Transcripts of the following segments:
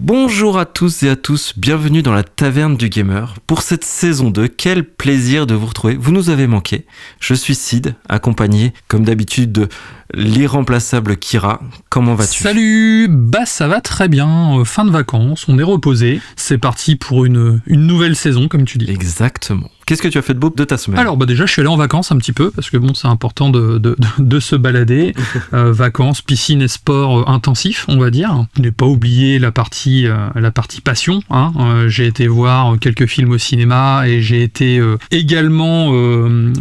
Bonjour à tous et à tous, bienvenue dans la Taverne du Gamer. Pour cette saison 2, quel plaisir de vous retrouver, vous nous avez manqué. Je suis Sid, accompagné comme d'habitude de l'irremplaçable Kira. Comment vas-tu ? Salut, ça va très bien, fin de vacances, on est reposé, c'est parti pour une nouvelle saison comme tu dis. Exactement. Qu'est-ce que tu as fait de beau de ta semaine ? Alors déjà je suis allé en vacances un petit peu parce que bon c'est important de se balader, vacances, piscine et sport intensif on va dire. Je n'ai pas oublié la partie passion, hein. J'ai été voir quelques films au cinéma et j'ai été également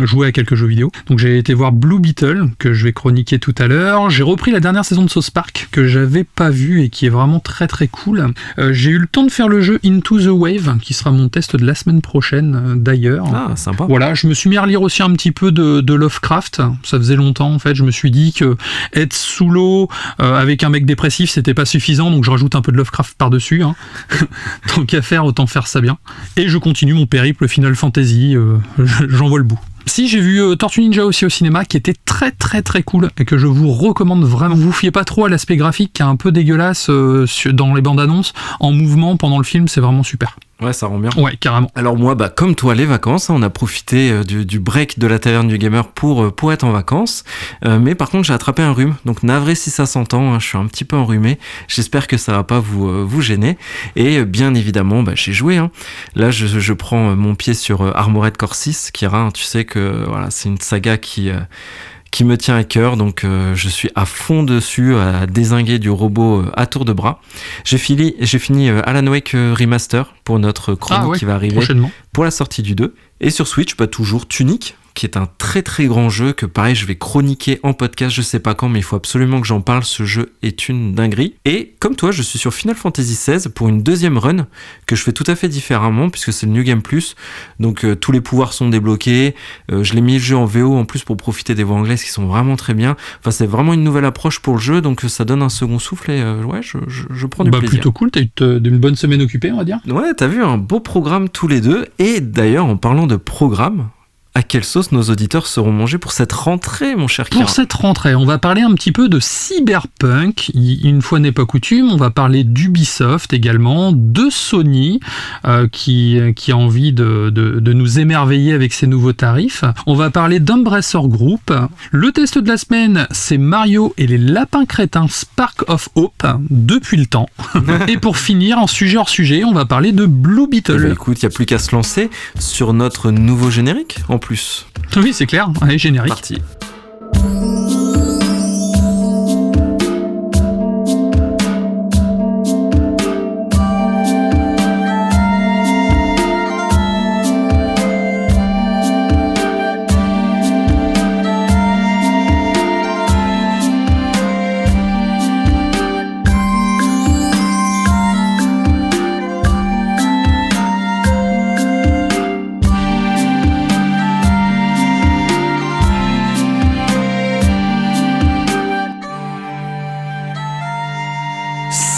jouer à quelques jeux vidéo. Donc j'ai été voir Blue Beetle que je vais chroniquer tout à l'heure. J'ai repris la dernière saison de South Park que j'avais pas vue et qui est vraiment très très cool. J'ai eu le temps de faire le jeu Into the Wave qui sera mon test de la semaine prochaine d'ailleurs. Ah, sympa. Voilà, je me suis mis à relire aussi un petit peu de Lovecraft. Ça faisait longtemps, en fait. Je me suis dit que être sous l'eau avec un mec dépressif, c'était pas suffisant, donc je rajoute un peu de Lovecraft par-dessus. Hein. Tant qu'à faire, autant faire ça bien. Et je continue mon périple Final Fantasy. J'en vois le bout. Si, j'ai vu Tortue Ninja aussi au cinéma, qui était très très très cool et que je vous recommande vraiment. Vous fiez pas trop à l'aspect graphique qui est un peu dégueulasse dans les bandes annonces. En mouvement pendant le film, c'est vraiment super. Ouais, ça rend bien. Ouais, carrément. Alors moi, comme toi, les vacances, on a profité du break de la Taverne du Gamer pour être en vacances. Mais par contre, j'ai attrapé un rhume. Donc navré si ça s'entend, hein, je suis un petit peu enrhumé. J'espère que ça va pas vous gêner. Et bien évidemment, j'ai joué. Hein. Là, je prends mon pied sur Armored Core 6, Kira. Tu sais que voilà, c'est une saga qui me tient à cœur, donc je suis à fond dessus à dézinguer du robot à tour de bras. J'ai fini Alan Wake Remaster pour notre chronique qui va arriver pour la sortie du 2. Et sur Switch, toujours Tunic, qui est un très très grand jeu que pareil je vais chroniquer en podcast, je sais pas quand mais il faut absolument que j'en parle, ce jeu est une dinguerie. Et comme toi je suis sur Final Fantasy XVI pour une deuxième run que je fais tout à fait différemment puisque c'est le New Game Plus, donc tous les pouvoirs sont débloqués, je l'ai mis le jeu en VO en plus pour profiter des voix anglaises qui sont vraiment très bien, enfin c'est vraiment une nouvelle approche pour le jeu donc ça donne un second souffle et ouais je prends du plaisir. Plutôt cool, t'as eu une bonne semaine occupée on va dire. Ouais, t'as vu un beau programme tous les deux et d'ailleurs en parlant de programme, à quelle sauce nos auditeurs seront mangés pour cette rentrée, mon cher Kira ? Pour cette rentrée, on va parler un petit peu de Cyberpunk. Une fois n'est pas coutume, on va parler d'Ubisoft également, de Sony, qui a envie de nous émerveiller avec ses nouveaux tarifs. On va parler d'Embracer Group. Le test de la semaine, c'est Mario et les lapins crétins Spark of Hope, depuis le temps. Et pour finir, en sujet hors sujet, on va parler de Blue Beetle. Écoute, il n'y a plus qu'à se lancer sur notre nouveau générique en plus. Oui, c'est clair. Allez, générique. Parti.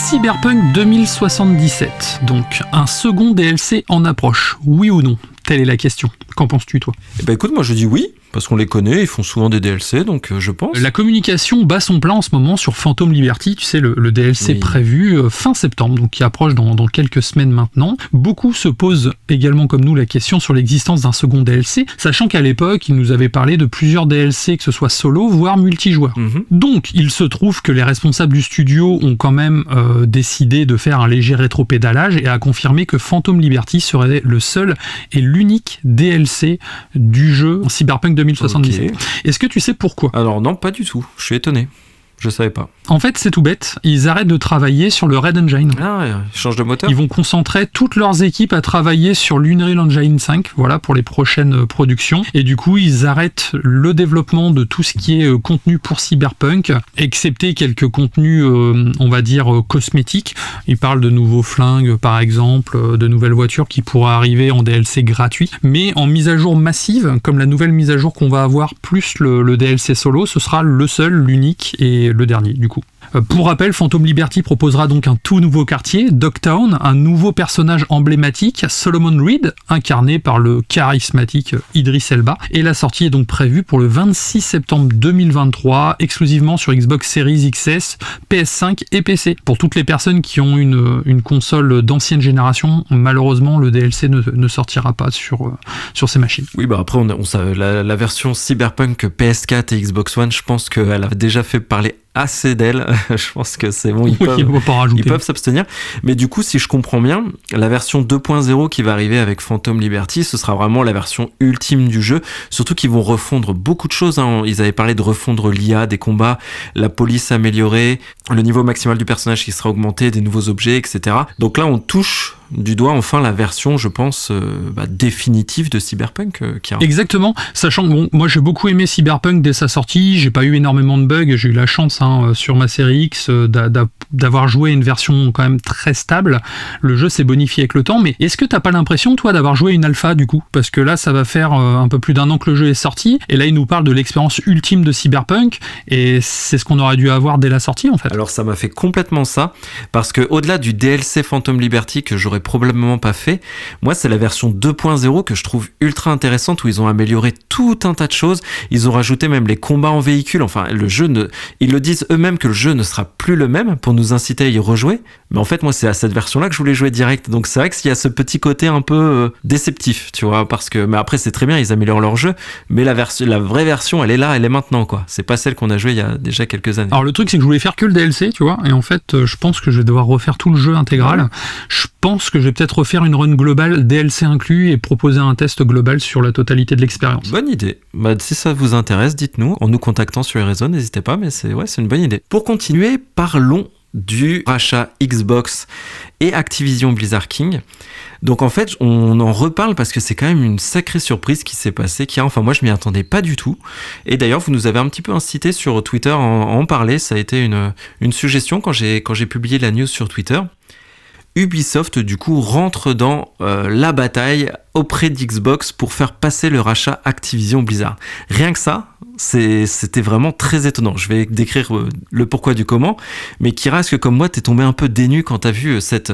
Cyberpunk 2077, donc un second DLC en approche, oui ou non ? Telle est la question. Qu'en penses-tu, toi ? Écoute, moi je dis oui, parce qu'on les connaît, ils font souvent des DLC, donc je pense. La communication bat son plein en ce moment sur Phantom Liberty, tu sais, le DLC prévu fin septembre, donc qui approche dans quelques semaines maintenant. Beaucoup se posent également comme nous la question sur l'existence d'un second DLC, sachant qu'à l'époque, ils nous avaient parlé de plusieurs DLC, que ce soit solo, voire multijoueur. Donc, il se trouve que les responsables du studio ont quand même décidé de faire un léger rétropédalage et a confirmé que Phantom Liberty serait le seul et l'unique DLC du jeu Cyberpunk 2077. Okay. Est-ce que tu sais pourquoi ? Alors non, pas du tout. Je suis étonné. Je savais pas. En fait, c'est tout bête. Ils arrêtent de travailler sur le Red Engine. Ah, ils changent de moteur. Ils vont concentrer toutes leurs équipes à travailler sur l'Unreal Engine 5, voilà, pour les prochaines productions. Et du coup, ils arrêtent le développement de tout ce qui est contenu pour Cyberpunk, excepté quelques contenus, on va dire, cosmétiques. Ils parlent de nouveaux flingues, par exemple, de nouvelles voitures qui pourraient arriver en DLC gratuit. Mais en mise à jour massive, comme la nouvelle mise à jour qu'on va avoir, plus le DLC solo, ce sera le seul, l'unique et le dernier, du coup. Pour rappel, Phantom Liberty proposera donc un tout nouveau quartier, Dogtown, un nouveau personnage emblématique, Solomon Reed, incarné par le charismatique Idris Elba. Et la sortie est donc prévue pour le 26 septembre 2023, exclusivement sur Xbox Series XS, PS5 et PC. Pour toutes les personnes qui ont une console d'ancienne génération, malheureusement, le DLC ne sortira pas sur ces machines. Oui, bah après, la version Cyberpunk PS4 et Xbox One, je pense qu'elle a déjà fait parler assez d'elle. Je pense que c'est bon, ils peuvent s'abstenir. Mais du coup, si je comprends bien, la version 2.0 qui va arriver avec Phantom Liberty, ce sera vraiment la version ultime du jeu. Surtout qu'ils vont refondre beaucoup de choses. Ils avaient parlé de refondre l'IA des combats, la police améliorée, le niveau maximal du personnage qui sera augmenté, des nouveaux objets, etc. Donc là, on touche du doigt enfin la version, je pense, définitive de Cyberpunk. Exactement, sachant que bon, moi j'ai beaucoup aimé Cyberpunk dès sa sortie, j'ai pas eu énormément de bugs, j'ai eu la chance sur ma série X d'avoir joué une version quand même très stable. Le jeu s'est bonifié avec le temps, mais est-ce que t'as pas l'impression, toi, d'avoir joué une alpha du coup? Parce que là, ça va faire un peu plus d'1 an que le jeu est sorti, et là, il nous parle de l'expérience ultime de Cyberpunk, et c'est ce qu'on aurait dû avoir dès la sortie, en fait. Alors, ça m'a fait complètement ça, parce que au-delà du DLC Phantom Liberty que j'aurais probablement pas fait, moi, c'est la version 2.0 que je trouve ultra intéressante, où ils ont amélioré tout un tas de choses. Ils ont rajouté même les combats en véhicule. Enfin, le jeu, ils le disent eux-mêmes que le jeu ne sera plus le même pour nous inciter à y rejouer. Mais en fait, moi, c'est à cette version-là que je voulais jouer direct. Donc, c'est vrai qu'il y a ce petit côté un peu déceptif, tu vois, parce que, mais après, c'est très bien, ils améliorent leur jeu, mais la vraie version, elle est là, elle est maintenant, quoi. C'est pas celle qu'on a jouée il y a déjà quelques années. Alors, le truc, c'est que je voulais faire que le DLC, tu vois, et en fait, je pense que je vais devoir refaire tout le jeu intégral. Ouais. Je pense que je vais peut-être refaire une run globale, DLC inclus, et proposer un test global sur la totalité de l'expérience. Bonne idée. Bah, si ça vous intéresse, dites-nous, en nous contactant sur les réseaux, n'hésitez pas, mais c'est une bonne idée. Pour continuer, parlons du rachat Xbox et Activision Blizzard King. Donc en fait, on en reparle parce que c'est quand même une sacrée surprise qui s'est passée. Enfin, moi, je m'y attendais pas du tout. Et d'ailleurs, vous nous avez un petit peu incité sur Twitter à en parler. Ça a été une suggestion quand j'ai publié la news sur Twitter. Ubisoft, du coup, rentre dans la bataille auprès d'Xbox pour faire passer le rachat Activision Blizzard. Rien que ça, c'était vraiment très étonnant. Je vais décrire le pourquoi du comment, mais Kira, est-ce que comme moi, t'es tombé un peu dénu quand t'as vu cette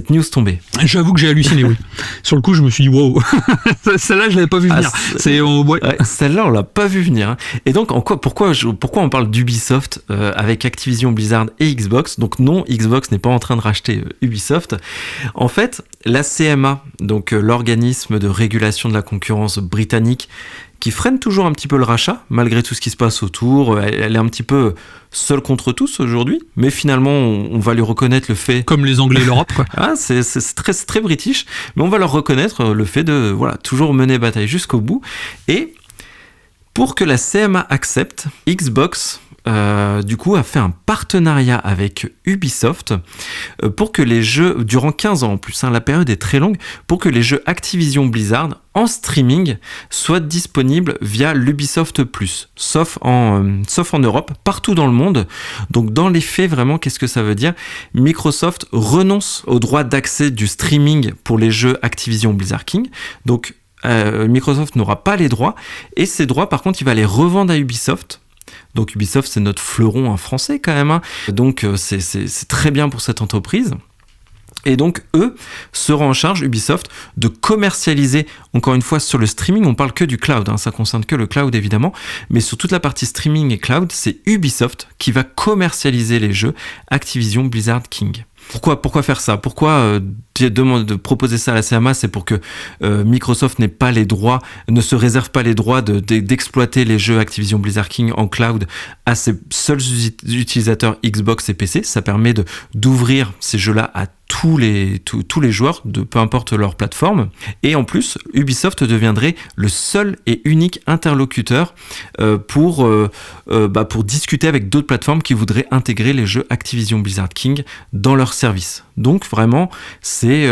news tomber? J'avoue que j'ai halluciné, oui. Sur le coup, je me suis dit, wow, celle-là, je l'avais pas vu venir. Ouais, celle-là, on l'a pas vu venir. Et donc, pourquoi on parle d'Ubisoft avec Activision Blizzard et Xbox? Donc non, Xbox n'est pas en train de racheter Ubisoft. En fait, la CMA, donc l'organisme de régulation de la concurrence britannique, qui freine toujours un petit peu le rachat, malgré tout ce qui se passe autour. Elle est un petit peu seule contre tous aujourd'hui, mais finalement, on va lui reconnaître le fait... Comme les Anglais et l'Europe, quoi. Ah, c'est très british, mais on va leur reconnaître le fait de toujours mener bataille jusqu'au bout. Et pour que la CMA accepte, Xbox... du coup, a fait un partenariat avec Ubisoft pour que les jeux, durant 15 ans en plus, la période est très longue, pour que les jeux Activision Blizzard en streaming soient disponibles via l'Ubisoft Plus, sauf en Europe, partout dans le monde. Donc dans les faits, vraiment, qu'est-ce que ça veut dire? Microsoft renonce au droit d'accès du streaming pour les jeux Activision Blizzard King. Donc Microsoft n'aura pas les droits, et ces droits, par contre, il va les revendre à Ubisoft. Donc Ubisoft, c'est notre fleuron français quand même. Donc c'est très bien pour cette entreprise. Et donc eux seront en charge, Ubisoft, de commercialiser, encore une fois sur le streaming, on parle que du cloud, ça concerne que le cloud évidemment, mais sur toute la partie streaming et cloud, c'est Ubisoft qui va commercialiser les jeux Activision Blizzard King. Pourquoi faire ça? Pourquoi de proposer ça à la CMA? C'est pour que Microsoft ne se réserve pas les droits d'exploiter les jeux Activision Blizzard King en cloud à ses seuls utilisateurs Xbox et PC. Ça permet d'ouvrir ces jeux-là à tous les joueurs, peu importe leur plateforme. Et en plus, Ubisoft deviendrait le seul et unique interlocuteur pour discuter avec d'autres plateformes qui voudraient intégrer les jeux Activision Blizzard King dans leur service. Donc vraiment, c'est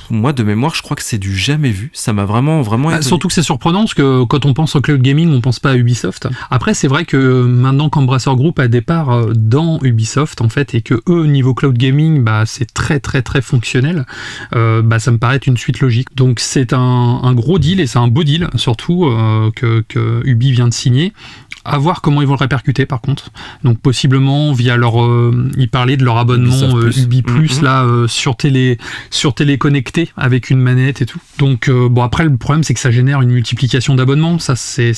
moi de mémoire, je crois que c'est du jamais vu. Ça m'a vraiment étonné. Surtout que c'est surprenant parce que quand on pense au cloud gaming, on pense pas à Ubisoft. Après, c'est vrai que maintenant qu'Embracer Group a des parts dans Ubisoft en fait, et que eux niveau cloud gaming, c'est très très très fonctionnel, ça me paraît être une suite logique. Donc c'est un gros deal, et c'est un beau deal surtout que Ubi vient de signer, À voir comment ils vont le répercuter par contre. Donc possiblement via leur... ils parlaient de leur abonnement Ubi Plus sur télé connectée avec une manette et tout. Donc après le problème c'est que ça génère une multiplication d'abonnements. Ça c'est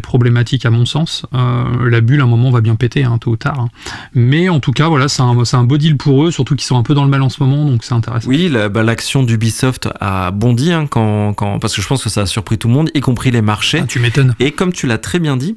problématique à mon sens. La bulle à un moment va bien péter tôt ou tard. Mais en tout cas voilà, c'est un beau deal pour eux, surtout qu'ils sont un peu dans le mal en ce moment, donc c'est intéressant. Oui, l'action d'Ubisoft a bondi parce que je pense que ça a surpris tout le monde, y compris les marchés. Tu m'étonnes. Et comme tu l'as très bien dit,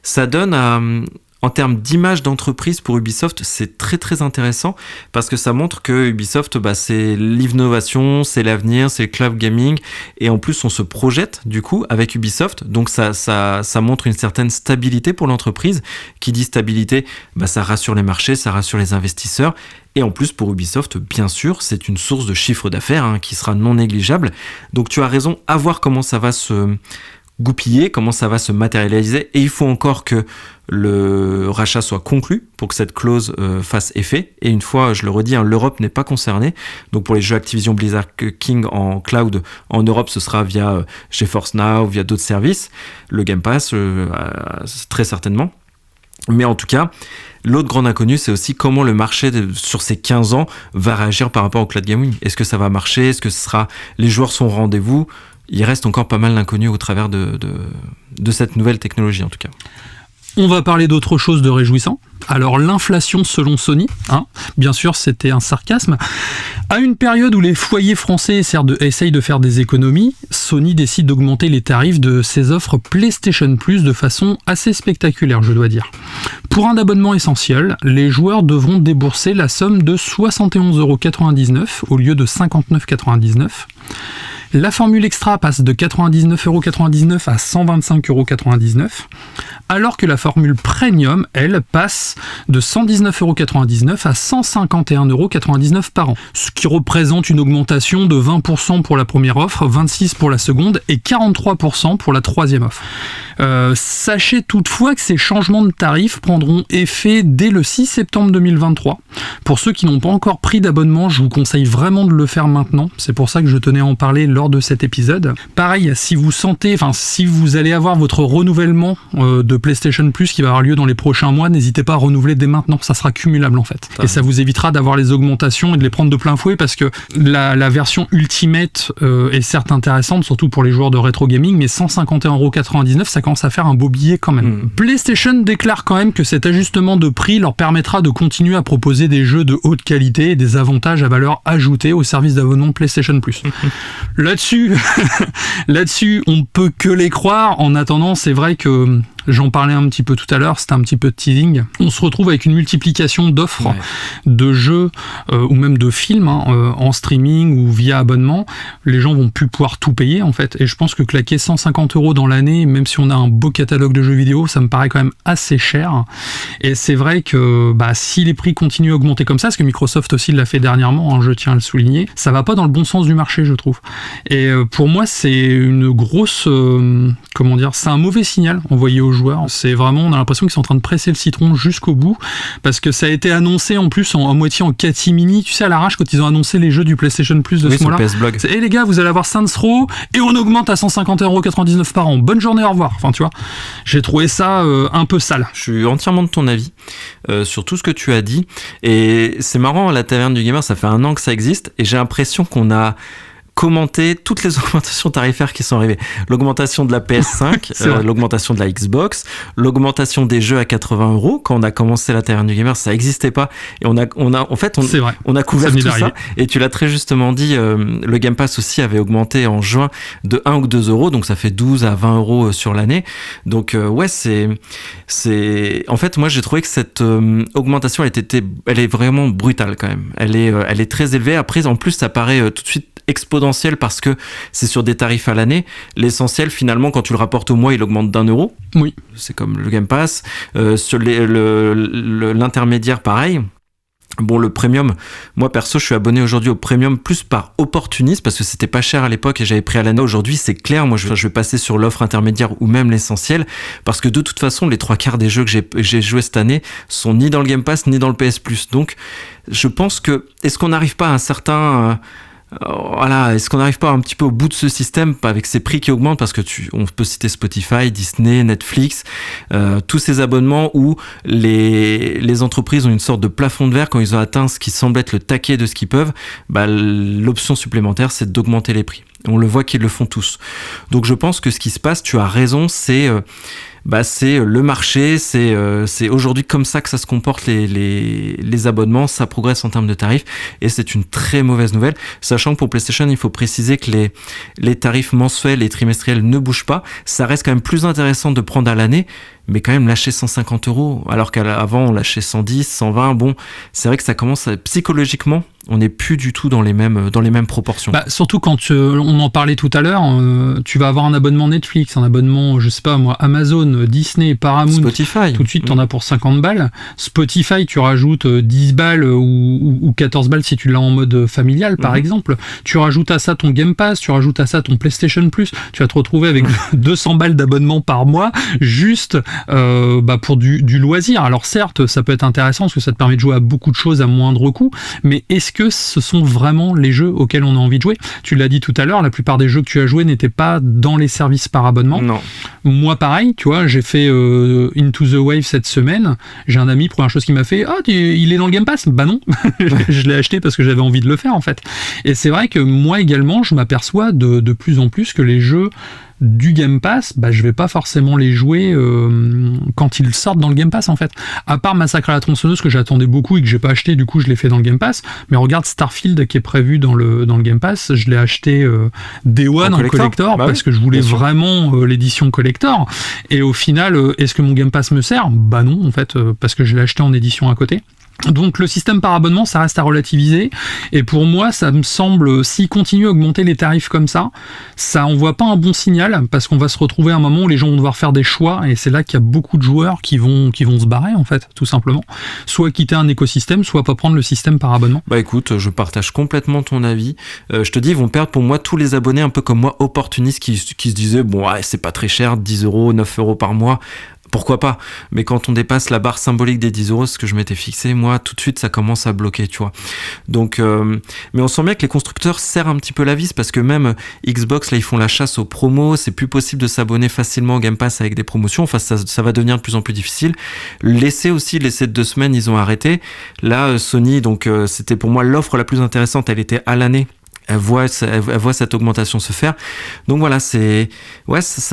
ça donne en termes d'image d'entreprise pour Ubisoft, c'est très très intéressant parce que ça montre que Ubisoft, c'est l'innovation, c'est l'avenir, c'est le cloud gaming, et en plus on se projette du coup avec Ubisoft, donc ça montre une certaine stabilité pour l'entreprise. Qui dit stabilité, ça rassure les marchés, ça rassure les investisseurs. Et en plus, pour Ubisoft, bien sûr, c'est une source de chiffre d'affaires qui sera non négligeable. Donc tu as raison, à voir comment ça va se goupiller, comment ça va se matérialiser. Et il faut encore que le rachat soit conclu pour que cette clause fasse effet. Et une fois, je le redis, l'Europe n'est pas concernée. Donc pour les jeux Activision Blizzard King en cloud, en Europe, ce sera via GeForce Now, via d'autres services. Le Game Pass, très certainement. Mais en tout cas, l'autre grande inconnue, c'est aussi comment le marché sur ces 15 ans va réagir par rapport au cloud gaming. Est-ce que ça va marcher ? Est-ce que les joueurs sont au rendez-vous ? Il reste encore pas mal d'inconnus au travers de cette nouvelle technologie en tout cas. On va parler d'autre chose de réjouissant. Alors l'inflation selon Sony, bien sûr c'était un sarcasme. À une période où les foyers français essayent de faire des économies, Sony décide d'augmenter les tarifs de ses offres PlayStation Plus de façon assez spectaculaire, je dois dire. Pour un abonnement essentiel, les joueurs devront débourser la somme de 71,99€ au lieu de 59,99€. La formule extra passe de 99,99€ à 125,99€, alors que la formule premium, elle, passe de 119,99€ à 151,99€ par an, ce qui représente une augmentation de 20% pour la première offre, 26% pour la seconde et 43% pour la troisième offre. Sachez toutefois que ces changements de tarifs prendront effet dès le 6 septembre 2023. Pour ceux qui n'ont pas encore pris d'abonnement, je vous conseille vraiment de le faire maintenant. C'est pour ça que je tenais à en parler lors de cet épisode. Pareil, si vous allez avoir votre renouvellement de PlayStation Plus qui va avoir lieu dans les prochains mois, n'hésitez pas à renouveler dès maintenant. Ça sera cumulable en fait. Et ça vous évitera d'avoir les augmentations et de les prendre de plein fouet parce que la version Ultimate est certes intéressante, surtout pour les joueurs de rétro gaming, mais 151,99€, ça commence à faire un beau billet quand même. PlayStation déclare quand même que cet ajustement de prix leur permettra de continuer à proposer des jeux de haute qualité et des avantages à valeur ajoutée au service d'abonnement PlayStation Plus. Là-dessus, on peut que les croire. En attendant, c'est vrai que j'en parlais un petit peu tout à l'heure, c'était un petit peu de teasing. On se retrouve avec une multiplication d'offres de jeux ou même de films en streaming ou via abonnement. Les gens vont plus pouvoir tout payer en fait. Et je pense que claquer 150€ dans l'année, même si on a un beau catalogue de jeux vidéo, ça me paraît quand même assez cher. Et c'est vrai que si les prix continuent à augmenter comme ça, parce que Microsoft aussi l'a fait dernièrement, je tiens à le souligner, ça va pas dans le bon sens du marché, je trouve. Et pour moi, c'est une grosse... c'est un mauvais signal envoyé aux joueurs. C'est vraiment, on a l'impression qu'ils sont en train de presser le citron jusqu'au bout, parce que ça a été annoncé en plus à moitié en catimini, tu sais, à l'arrache, quand ils ont annoncé les jeux du PlayStation Plus de ce mois-là. Et les gars, vous allez avoir Saints Row, et on augmente à 151,99€ par an. Bonne journée, au revoir. Enfin, tu vois, j'ai trouvé ça un peu sale. Je suis entièrement de ton avis sur tout ce que tu as dit. Et c'est marrant, la Taverne du Gamer, ça fait 1 an que ça existe, et j'ai l'impression qu'on a commenter toutes les augmentations tarifaires qui sont arrivées. L'augmentation de la PS5, l'augmentation de la Xbox, l'augmentation des jeux à 80€. Quand on a commencé la Taverne du Gamer, ça n'existait pas. Et on a couvert tout ça. Et tu l'as très justement dit, le Game Pass aussi avait augmenté en juin de 1 ou 2€. Donc ça fait 12 à 20€ sur l'année. Donc en fait, moi j'ai trouvé que cette augmentation, elle est vraiment brutale quand même. Elle est très élevée. Après, en plus, ça paraît tout de suite exponentiel parce que c'est sur des tarifs à l'année. L'essentiel, finalement, quand tu le rapportes au mois, il augmente d'1€. Oui. C'est comme le Game Pass. Sur l'intermédiaire, pareil. Bon, le premium, moi perso, je suis abonné aujourd'hui au premium plus par opportunisme parce que c'était pas cher à l'époque et j'avais pris à l'année. Aujourd'hui, c'est clair, moi je vais passer sur l'offre intermédiaire ou même l'essentiel parce que de toute façon, les 3/4 des jeux que j'ai joué cette année sont ni dans le Game Pass ni dans le PS Plus. Donc, je pense que, est-ce qu'on n'arrive pas à un certain voilà, est-ce qu'on n'arrive pas un petit peu au bout de ce système avec ces prix qui augmentent, parce que on peut citer Spotify, Disney, Netflix, tous ces abonnements où les entreprises ont une sorte de plafond de verre quand ils ont atteint ce qui semble être le taquet de ce qu'ils peuvent, l'option supplémentaire c'est d'augmenter les prix. On le voit qu'ils le font tous. Donc je pense que ce qui se passe, tu as raison, c'est le marché, c'est aujourd'hui comme ça que ça se comporte les abonnements, ça progresse en termes de tarifs et c'est une très mauvaise nouvelle, sachant que pour PlayStation, il faut préciser que les tarifs mensuels et trimestriels ne bougent pas, ça reste quand même plus intéressant de prendre à l'année, mais quand même lâcher 150 €, alors qu'avant on lâchait 110, 120, bon, c'est vrai que ça commence psychologiquement, on n'est plus du tout dans les mêmes proportions. Surtout quand on en parlait tout à l'heure, tu vas avoir un abonnement Netflix, un abonnement, je sais pas moi, Amazon, Disney, Paramount, Spotify. Tout de suite t'en as pour 50 balles. Spotify, tu rajoutes 10 balles ou 14 balles si tu l'as en mode familial par exemple. Tu rajoutes à ça ton Game Pass, tu rajoutes à ça ton PlayStation Plus, tu vas te retrouver avec 200 balles d'abonnement par mois, juste pour du loisir. Alors certes, ça peut être intéressant parce que ça te permet de jouer à beaucoup de choses à moindre coût, mais est-ce que ce sont vraiment les jeux auxquels on a envie de jouer? Tu l'as dit tout à l'heure, la plupart des jeux que tu as joués n'étaient pas dans les services par abonnement. Non. Moi pareil, tu vois, j'ai fait Into the Wave cette semaine, j'ai un ami, première chose qu'il m'a fait, il est dans le Game Pass? Bah non, je l'ai acheté parce que j'avais envie de le faire en fait. Et c'est vrai que moi également, je m'aperçois de plus en plus que les jeux du Game Pass, je vais pas forcément les jouer quand ils sortent dans le Game Pass en fait. À part Massacre à la tronçonneuse que j'attendais beaucoup et que j'ai pas acheté, du coup je l'ai fait dans le Game Pass. Mais regarde Starfield qui est prévu dans le Game Pass, je l'ai acheté Day One en collector parce que je voulais vraiment l'édition collector. Et au final, est-ce que mon Game Pass me sert? Bah non en fait, parce que je l'ai acheté en édition à côté. Donc le système par abonnement, ça reste à relativiser, et pour moi ça me semble, s'il continue à augmenter les tarifs comme ça envoie pas un bon signal, parce qu'on va se retrouver à un moment où les gens vont devoir faire des choix, et c'est là qu'il y a beaucoup de joueurs qui vont se barrer en fait, tout simplement, soit quitter un écosystème, soit pas prendre le système par abonnement. Écoute, je partage complètement ton avis, je te dis, ils vont perdre pour moi tous les abonnés un peu comme moi, opportunistes, qui se disaient c'est pas très cher, 10 €, 9 € par mois, pourquoi pas, mais quand on dépasse la barre symbolique des 10 €, ce que je m'étais fixé, moi tout de suite ça commence à bloquer, tu vois. Donc mais on sent bien que les constructeurs serrent un petit peu la vis, parce que même Xbox là, ils font la chasse aux promos, c'est plus possible de s'abonner facilement au Game Pass avec des promotions, enfin ça va devenir de plus en plus difficile. L'essai de 2 semaines, ils ont arrêté. Là Sony, donc c'était pour moi l'offre la plus intéressante, elle était à l'année. Elle voit cette augmentation se faire. Donc voilà, ça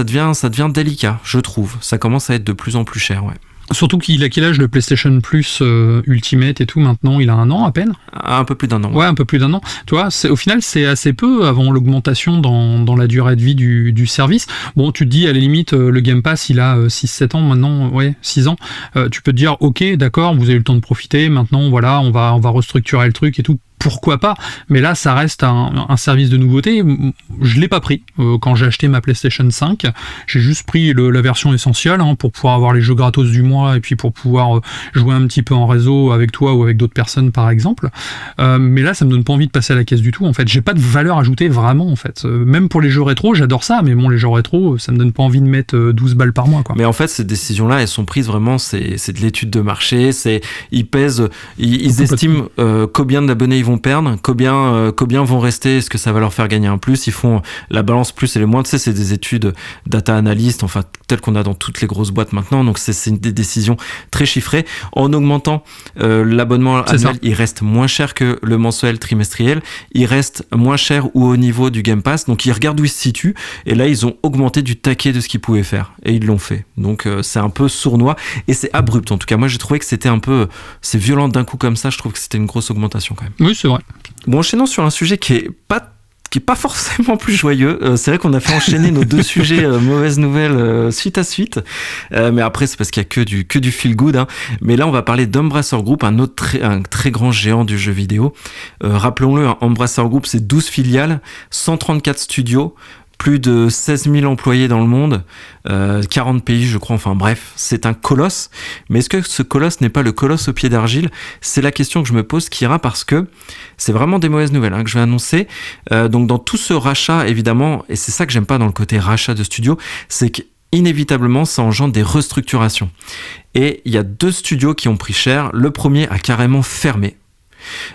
devient délicat, je trouve. Ça commence à être de plus en plus cher, ouais. Surtout qu'il a quel âge le PlayStation Plus Ultimate et tout maintenant? Il a 1 an à peine? Un peu plus d'1 an. Ouais, un peu plus d'1 an. Tu vois, au final, c'est assez peu avant l'augmentation dans la durée de vie du service. Bon, tu te dis, à la limite, le Game Pass, il a 6-7 ans maintenant, 6 ans. Tu peux te dire, ok, d'accord, vous avez eu le temps de profiter, maintenant, voilà, on va restructurer le truc et tout. Pourquoi pas? Mais là, ça reste un service de nouveauté. Je l'ai pas pris quand j'ai acheté ma PlayStation 5. J'ai juste pris la version essentielle pour pouvoir avoir les jeux gratos du mois et puis pour pouvoir jouer un petit peu en réseau avec toi ou avec d'autres personnes, par exemple. Mais là, ça me donne pas envie de passer à la caisse du tout. En fait, j'ai pas de valeur ajoutée vraiment. En fait, même pour les jeux rétro, j'adore ça. Mais bon, les jeux rétro, ça me donne pas envie de mettre 12 balles par mois, quoi. Mais en fait, ces décisions-là, elles sont prises vraiment. C'est de l'étude de marché. Ils estiment combien d'abonnés ils vont perdre, combien vont rester, est-ce que ça va leur faire gagner un plus, ils font la balance plus et les moins, tu sais, c'est des études data analyst, enfin telles qu'on a dans toutes les grosses boîtes maintenant, donc c'est des décisions très chiffrées. En augmentant l'abonnement annuel, il reste moins cher que le mensuel trimestriel, il reste moins cher ou au niveau du Game Pass, donc ils regardent où ils se situent, et là ils ont augmenté du taquet de ce qu'ils pouvaient faire, et ils l'ont fait, donc c'est un peu sournois, et c'est abrupt en tout cas. Moi j'ai trouvé que c'était c'est violent d'un coup comme ça, je trouve que c'était une grosse augmentation quand même. Oui, c'est vrai. Bon, enchaînons sur un sujet qui est pas forcément plus joyeux. C'est vrai qu'on a fait enchaîner nos 2 sujets mauvaises nouvelles suite à suite. Mais après, c'est parce qu'il y a que du feel good. Mais là, on va parler d'Embracer Group, un très grand géant du jeu vidéo. Rappelons-le, Embracer Group, c'est 12 filiales, 134 studios, plus de 16 000 employés dans le monde, 40 pays je crois, enfin bref, c'est un colosse. Mais est-ce que ce colosse n'est pas le colosse au pied d'argile? C'est la question que je me pose, Kira, parce que c'est vraiment des mauvaises nouvelles que je vais annoncer. Donc dans tout ce rachat, évidemment, et c'est ça que j'aime pas dans le côté rachat de studio, c'est qu'inévitablement ça engendre des restructurations. Et il y a 2 studios qui ont pris cher. Le premier a carrément fermé.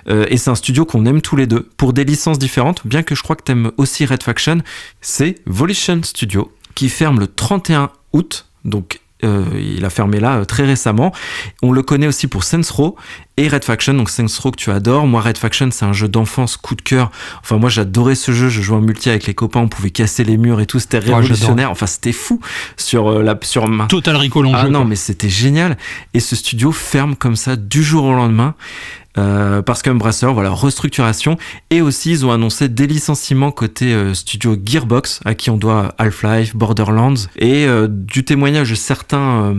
Et c'est un studio qu'on aime tous les deux, pour des licences différentes, bien que je crois que t'aimes aussi Red Faction. C'est Volition Studio, qui ferme le 31 août, donc il a fermé là très récemment. On le connaît aussi pour Saints Row et Red Faction, donc Saints Row que tu adores. Moi, Red Faction, c'est un jeu d'enfance, coup de cœur. Enfin, moi, j'adorais ce jeu. Je jouais en multi avec les copains, on pouvait casser les murs et tout. C'était révolutionnaire. Enfin, c'était fou sur ma... Total Recall en jeu. Ah non, mais c'était génial. Et ce studio ferme comme ça du jour au lendemain. Parce qu'Embracer, voilà, restructuration. Et aussi, ils ont annoncé des licenciements côté studio Gearbox, à qui on doit Half-Life, Borderlands, et du témoignage de certains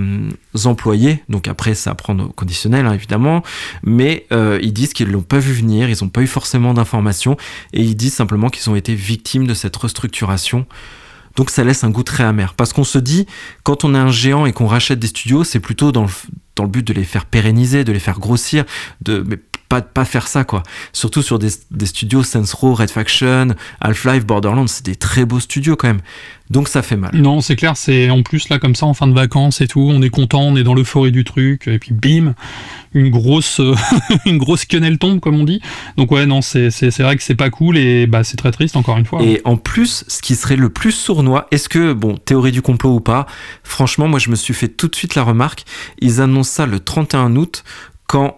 employés. Donc après, ça à prendre au conditionnel, hein, évidemment. Mais ils disent qu'ils l'ont pas vu venir, ils n'ont pas eu forcément d'informations, et ils disent simplement qu'ils ont été victimes de cette restructuration. Donc ça laisse un goût très amer. Parce qu'on se dit, quand on est un géant et qu'on rachète des studios, c'est plutôt dans le but de les faire pérenniser, de les faire grossir, mais pas faire ça, quoi. Surtout sur des studios Saints Row, Red Faction, Half-Life, Borderlands, c'est des très beaux studios quand même. Donc ça fait mal. Non, c'est clair, c'est en plus là comme ça en fin de vacances et tout, on est content, on est dans l'euphorie du truc, et puis bim, une grosse quenelle tombe comme on dit. Donc ouais, non, c'est vrai que c'est pas cool et bah c'est très triste encore une fois. Et en plus, ce qui serait le plus sournois, est-ce que, bon, théorie du complot ou pas, franchement, moi je me suis fait tout de suite la remarque, ils annoncent ça le 31 août, quand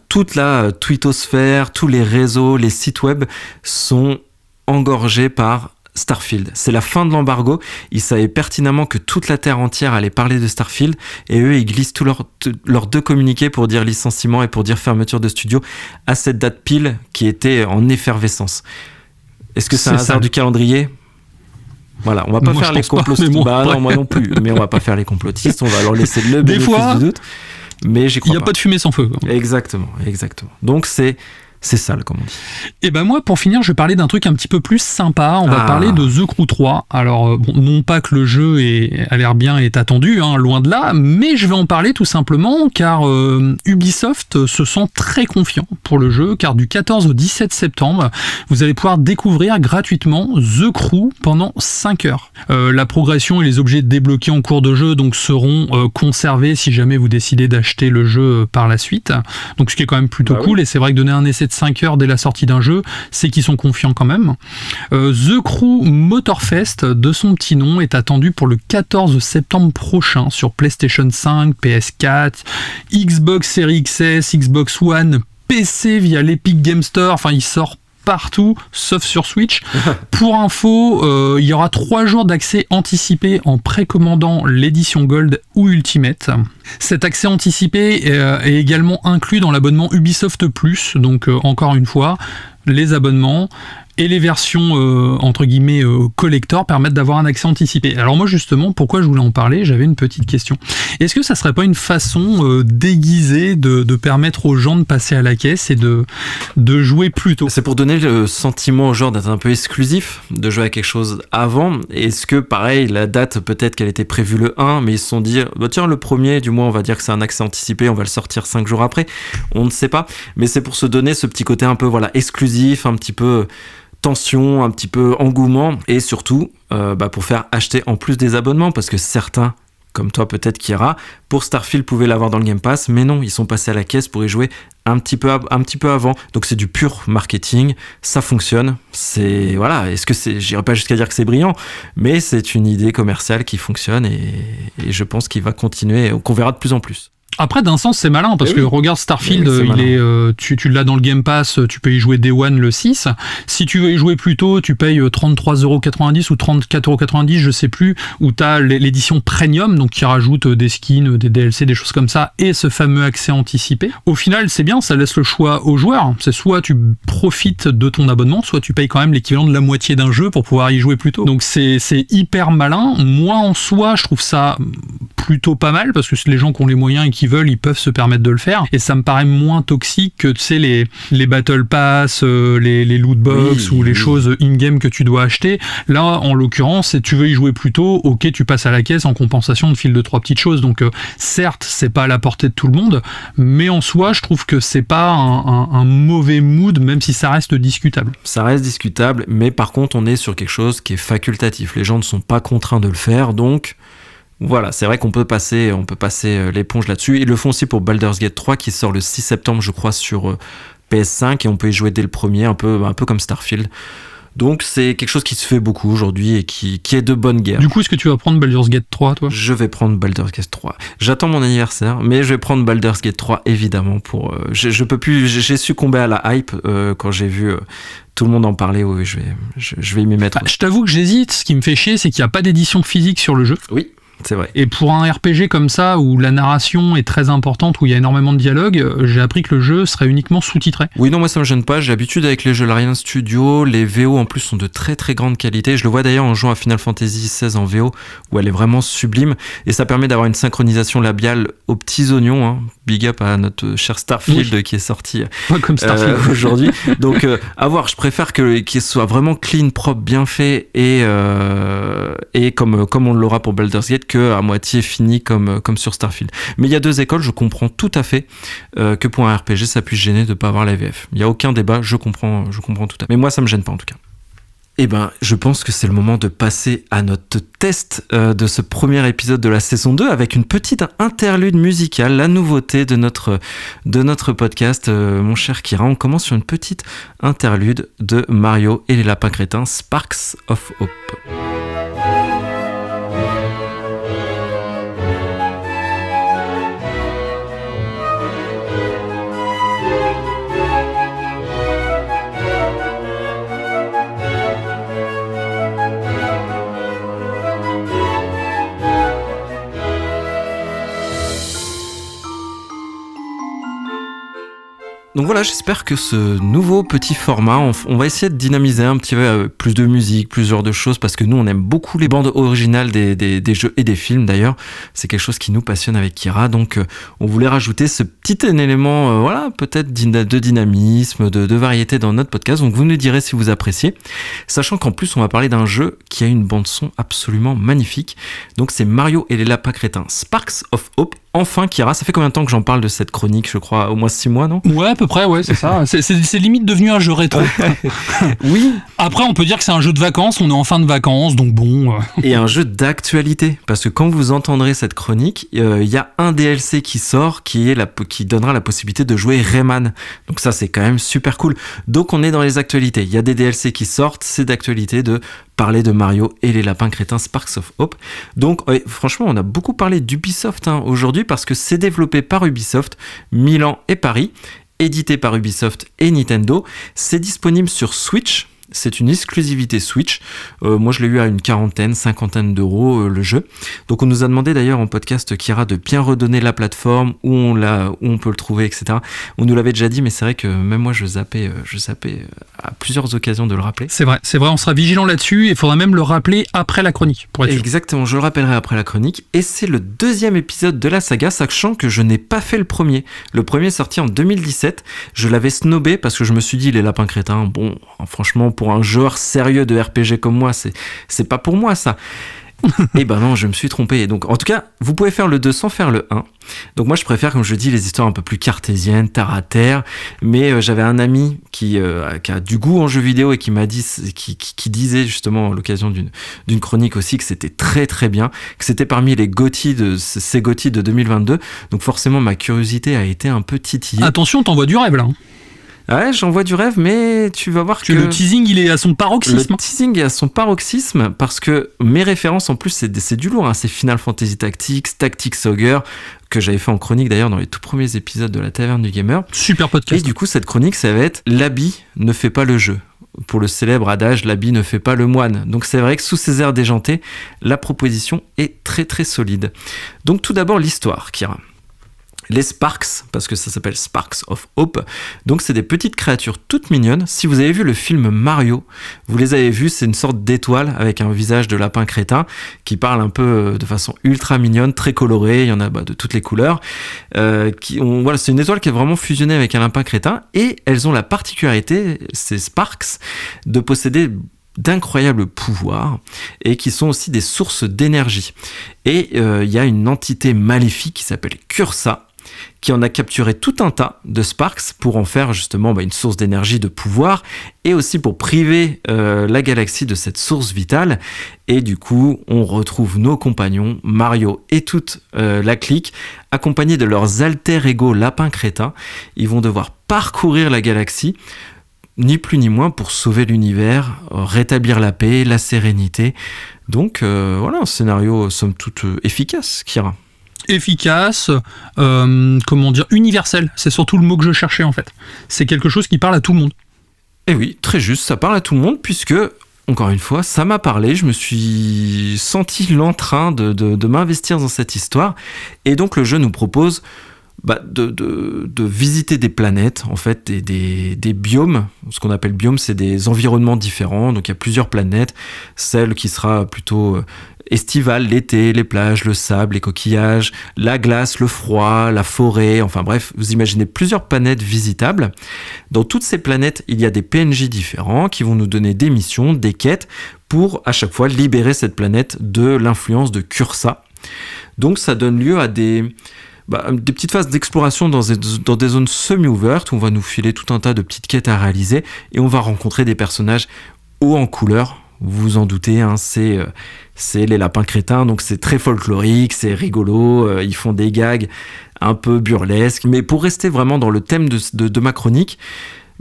toute la twittosphère, tous les réseaux, les sites web sont engorgés par Starfield. C'est la fin de l'embargo. Ils savaient pertinemment que toute la terre entière allait parler de Starfield, et eux, ils glissent tous leurs deux communiqués pour dire licenciement et pour dire fermeture de studio à cette date pile qui était en effervescence. Est-ce que c'est un hasard du calendrier ? Voilà, on va pas faire les complotistes. Non, moi non plus. Mais on va pas faire les complotistes. On va leur laisser le bénéfice du doute. Mais j'y crois pas. Il n'y a pas de fumée sans feu. Exactement. Donc c'est sale, comme on dit. Et ben moi, pour finir, je vais parler d'un truc un petit peu plus sympa. On va parler de The Crew 3. Alors, bon, non pas que le jeu a l'air bien et est attendu, hein, loin de là, mais je vais en parler tout simplement car Ubisoft se sent très confiant pour le jeu, car du 14 au 17 septembre, vous allez pouvoir découvrir gratuitement The Crew pendant 5 heures. La progression et les objets débloqués en cours de jeu donc seront conservés si jamais vous décidez d'acheter le jeu par la suite. Donc ce qui est quand même plutôt cool, et c'est vrai que donner un essai de 5 heures dès la sortie d'un jeu, c'est qu'ils sont confiants quand même. The Crew Motorfest, de son petit nom, est attendu pour le 14 septembre prochain sur PlayStation 5, PS4, Xbox Series XS, Xbox One, PC via l'Epic Game Store, enfin il sort partout, sauf sur Switch. Pour info, il y aura 3 jours d'accès anticipé en précommandant l'édition Gold ou Ultimate. Cet accès anticipé est également inclus dans l'abonnement Ubisoft Plus, donc encore une fois, les abonnements et les versions entre guillemets collector permettent d'avoir un accès anticipé. Alors moi justement, pourquoi je voulais en parler, j'avais une petite question. Est-ce que ça serait pas une façon déguisée de permettre aux gens de passer à la caisse et de jouer plus tôt ? C'est pour donner le sentiment aux gens d'être un peu exclusif, de jouer à quelque chose avant. Est-ce que pareil, la date peut-être qu'elle était prévue le 1, mais ils se sont dit bah tiens, le premier du mois on va dire que c'est un accès anticipé, on va le sortir 5 jours après. On ne sait pas, mais c'est pour se donner ce petit côté un peu exclusif, un petit peu tension, un petit peu engouement, et surtout pour faire acheter en plus des abonnements, parce que certains, comme toi peut-être Kira, pour Starfield pouvaient l'avoir dans le Game Pass, mais non, ils sont passés à la caisse pour y jouer un petit peu avant. Donc c'est du pur marketing, ça fonctionne. C'est est-ce que j'irai pas jusqu'à dire que c'est brillant, mais c'est une idée commerciale qui fonctionne et je pense qu'il va continuer, qu'on verra de plus en plus. Après, d'un sens, c'est malin, parce que regarde Starfield, tu l'as dans le Game Pass, tu peux y jouer Day One le 6. Si tu veux y jouer plus tôt, tu payes 33,90€ ou 34,90€, je sais plus, où tu as l'édition Premium, donc qui rajoute des skins, des DLC, des choses comme ça, et ce fameux accès anticipé. Au final, c'est bien, ça laisse le choix aux joueurs. C'est soit tu profites de ton abonnement, soit tu payes quand même l'équivalent de la moitié d'un jeu pour pouvoir y jouer plus tôt. Donc c'est hyper malin. Moi, en soi, je trouve ça plutôt pas mal, parce que les gens qui ont les moyens et qui veulent, ils peuvent se permettre de le faire, et ça me paraît moins toxique que tu sais les battle pass, les loot box ou les choses in-game que tu dois acheter. Là en l'occurrence, si tu veux y jouer plus tôt, ok, tu passes à la caisse en compensation de fil de 3 petites choses, donc certes c'est pas à la portée de tout le monde, mais en soi je trouve que c'est pas un mauvais mood, même si ça reste discutable. Ça reste discutable, mais par contre on est sur quelque chose qui est facultatif, les gens ne sont pas contraints de le faire, donc voilà, c'est vrai qu'on peut passer l'éponge là-dessus. Ils le font aussi pour Baldur's Gate 3 qui sort le 6 septembre, je crois, sur PS5 et on peut y jouer dès le premier, un peu comme Starfield. Donc c'est quelque chose qui se fait beaucoup aujourd'hui et qui est de bonne guerre. Du coup, est-ce que tu vas prendre Baldur's Gate 3, toi ? Je vais prendre Baldur's Gate 3. J'attends mon anniversaire, mais je vais prendre Baldur's Gate 3 évidemment pour. Je peux plus. J'ai succombé à la hype quand j'ai vu tout le monde en parler. Oui, je vais m'y mettre. Je t'avoue que j'hésite. Ce qui me fait chier, c'est qu'il n'y a pas d'édition physique sur le jeu. Oui. C'est vrai. Et pour un RPG comme ça, où la narration est très importante, où il y a énormément de dialogue, j'ai appris que le jeu serait uniquement sous-titré. Oui, non, moi ça me gêne pas. J'ai l'habitude avec les jeux Larian Studio. Les VO en plus sont de très très grande qualité. Je le vois d'ailleurs en jouant à Final Fantasy XVI en VO, où elle est vraiment sublime. Et ça permet d'avoir une synchronisation labiale aux petits oignons. Hein. Big up à notre cher Starfield qui est sorti comme Starfield. Aujourd'hui. Donc à voir, je préfère qu'il soit vraiment clean, propre, bien fait et comme on l'aura pour Baldur's Gate, que à moitié fini comme sur Starfield. Mais il y a deux écoles, je comprends tout à fait que pour un RPG ça puisse gêner de ne pas avoir la VF. Il n'y a aucun débat, je comprends tout à fait. Mais moi ça me gêne pas en tout cas. Eh ben, je pense que c'est le moment de passer à notre test de ce premier épisode de la saison 2 avec une petite interlude musicale, la nouveauté de notre podcast, mon cher Kira. On commence sur une petite interlude de Mario et les lapins crétins, Sparks of Hope. Donc voilà, j'espère que ce nouveau petit format, on va essayer de dynamiser un petit peu plus de musique, plusieurs de choses, parce que nous on aime beaucoup les bandes originales des jeux et des films d'ailleurs. C'est quelque chose qui nous passionne avec Kira, donc on voulait rajouter ce petit élément, peut-être de dynamisme, de variété dans notre podcast. Donc vous nous direz si vous appréciez, sachant qu'en plus on va parler d'un jeu qui a une bande son absolument magnifique. Donc c'est Mario et les lapins crétins, Sparks of Hope. Enfin, Kira, ça fait combien de temps que j'en parle de cette chronique ? Je crois au moins 6 mois, non ? Ouais, à peu près, ouais, c'est ça. C'est limite devenu un jeu rétro. Oui. Après, on peut dire que c'est un jeu de vacances, on est en fin de vacances, donc bon... Et un jeu d'actualité, parce que quand vous entendrez cette chronique, il y a un DLC qui sort qui donnera la possibilité de jouer Rayman. Donc ça, c'est quand même super cool. Donc on est dans les actualités. Il y a des DLC qui sortent, c'est d'actualité de parler de Mario et les lapins crétins Sparks of Hope. Donc franchement, on a beaucoup parlé d'Ubisoft aujourd'hui parce que c'est développé par Ubisoft, Milan et Paris, édité par Ubisoft et Nintendo. C'est disponible sur Switch. C'est une exclusivité Switch. Moi, je l'ai eu à une 50 d'euros le jeu. Donc, on nous a demandé d'ailleurs en podcast, Kira, de bien redonner la plateforme, où on peut le trouver, etc. On nous l'avait déjà dit, mais c'est vrai que même moi, je zappais à plusieurs occasions de le rappeler. C'est vrai, on sera vigilant là-dessus. Il faudra même le rappeler après la chronique, pour être sûr. Exactement, je le rappellerai après la chronique. Et c'est le deuxième épisode de la saga, sachant que je n'ai pas fait le premier. Le premier est sorti en 2017. Je l'avais snobé parce que je me suis dit, les lapins crétins, bon, franchement, pour un joueur sérieux de RPG comme moi, c'est pas pour moi ça. Et ben non, je me suis trompé. Donc en tout cas, vous pouvez faire le 2 sans faire le 1. Donc moi je préfère, comme je dis, les histoires un peu plus cartésiennes, terre à terre. Mais j'avais un ami qui a du goût en jeux vidéo et qui m'a dit, qui disait justement à l'occasion d'une chronique aussi que c'était très très bien, que c'était parmi les GOTY ces GOTY de 2022. Donc forcément ma curiosité a été un peu titillée. Attention, t'envoies du rêve là. Ouais, j'en vois du rêve, mais tu vas voir que le teasing, il est à son paroxysme. Le teasing est à son paroxysme parce que mes références, en plus, c'est du lourd. Hein. C'est Final Fantasy Tactics, Tactics Ogre, que j'avais fait en chronique d'ailleurs dans les tout premiers épisodes de la Taverne du Gamer. Super podcast. Et du coup, cette chronique, ça va être l'habit ne fait pas le jeu. Pour le célèbre adage, l'habit ne fait pas le moine. Donc c'est vrai que sous ces airs déjantés, la proposition est très très solide. Donc tout d'abord, l'histoire, Kira. Les Sparks, parce que ça s'appelle Sparks of Hope, donc c'est des petites créatures toutes mignonnes. Si vous avez vu le film Mario, vous les avez vus, c'est une sorte d'étoile avec un visage de lapin crétin qui parle un peu de façon ultra mignonne, très colorée, il y en a de toutes les couleurs. Voilà, c'est une étoile qui est vraiment fusionnée avec un lapin crétin et elles ont la particularité, ces Sparks, de posséder d'incroyables pouvoirs et qui sont aussi des sources d'énergie. Et il y a une entité maléfique qui s'appelle Cursa qui en a capturé tout un tas de Sparks pour en faire justement une source d'énergie, de pouvoir, et aussi pour priver la galaxie de cette source vitale. Et du coup, on retrouve nos compagnons, Mario et toute la clique, accompagnés de leurs alter-ego lapins crétins. Ils vont devoir parcourir la galaxie, ni plus ni moins, pour sauver l'univers, rétablir la paix, la sérénité. Donc voilà, un scénario somme toute efficace, Kira. Efficace, universel. C'est surtout le mot que je cherchais en fait. C'est quelque chose qui parle à tout le monde. Et oui, très juste, ça parle à tout le monde puisque, encore une fois, ça m'a parlé, je me suis senti l'entrain de m'investir dans cette histoire. Et donc le jeu nous propose de visiter des planètes, en fait, des biomes. Ce qu'on appelle biomes, c'est des environnements différents. Donc il y a plusieurs planètes. Celle qui sera plutôt estivale, l'été, les plages, le sable, les coquillages, la glace, le froid, la forêt, enfin bref, vous imaginez plusieurs planètes visitables. Dans toutes ces planètes, il y a des PNJ différents qui vont nous donner des missions, des quêtes, pour à chaque fois libérer cette planète de l'influence de Cursa. Donc ça donne lieu à des petites phases d'exploration dans des zones semi-ouvertes où on va nous filer tout un tas de petites quêtes à réaliser et on va rencontrer des personnages hauts en couleur. Vous vous en doutez, hein, c'est les lapins crétins, donc c'est très folklorique, c'est rigolo, ils font des gags un peu burlesques. Mais pour rester vraiment dans le thème de ma chronique,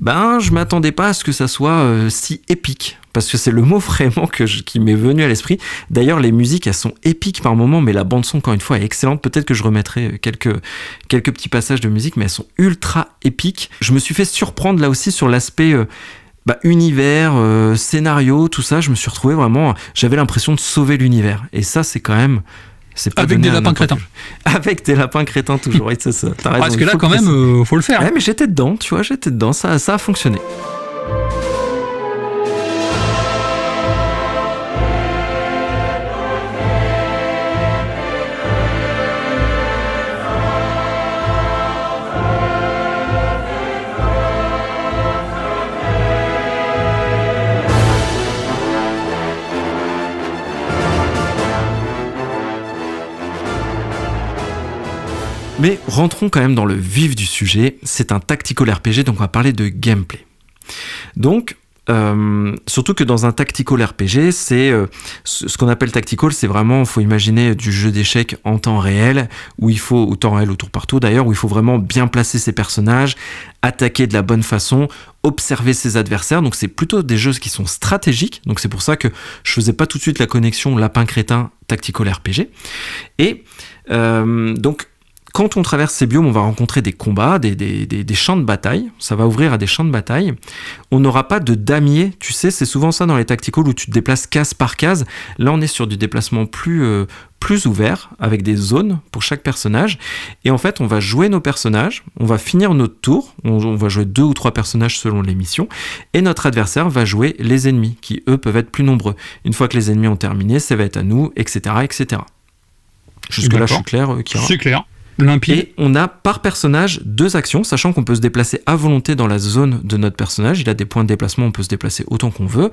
je m'attendais pas à ce que ça soit si épique. Parce que c'est le mot vraiment qui m'est venu à l'esprit. D'ailleurs, les musiques, elles sont épiques par moments, mais la bande-son, encore une fois, est excellente. Peut-être que je remettrai quelques petits passages de musique, mais elles sont ultra épiques. Je me suis fait surprendre là aussi sur l'aspect univers, scénario, tout ça. Je me suis retrouvé vraiment... J'avais l'impression de sauver l'univers. Et ça, c'est quand même... C'est pas avec des lapins crétins. Avec des lapins crétins, toujours. Oui, c'est ça. T'as raison. Parce que là, quand même, faut le faire. Ouais, mais j'étais dedans, tu vois, ça a fonctionné. Mais rentrons quand même dans le vif du sujet. C'est un tactical RPG, donc on va parler de gameplay. Donc, surtout que dans un tactical RPG, c'est ce qu'on appelle tactical, c'est vraiment, il faut imaginer du jeu d'échecs en temps réel, au temps réel au tour par tour d'ailleurs, où il faut vraiment bien placer ses personnages, attaquer de la bonne façon, observer ses adversaires. Donc c'est plutôt des jeux qui sont stratégiques. Donc c'est pour ça que je faisais pas tout de suite la connexion lapin crétin tactical RPG. Et donc quand on traverse ces biomes, on va rencontrer des combats, des champs de bataille. Ça va ouvrir à des champs de bataille. On n'aura pas de damier. Tu sais, c'est souvent ça dans les tacticals où tu te déplaces case par case. Là, on est sur du déplacement plus ouvert, avec des zones pour chaque personnage. Et en fait, on va jouer nos personnages. On va finir notre tour. On va jouer 2 ou 3 personnages selon les missions. Et notre adversaire va jouer les ennemis, qui eux peuvent être plus nombreux. Une fois que les ennemis ont terminé, ça va être à nous, etc., etc. Jusque-là, je suis clair, Kira ? C'est clair. Limpide. Et on a par personnage 2 actions, sachant qu'on peut se déplacer à volonté dans la zone de notre personnage. Il a des points de déplacement, on peut se déplacer autant qu'on veut.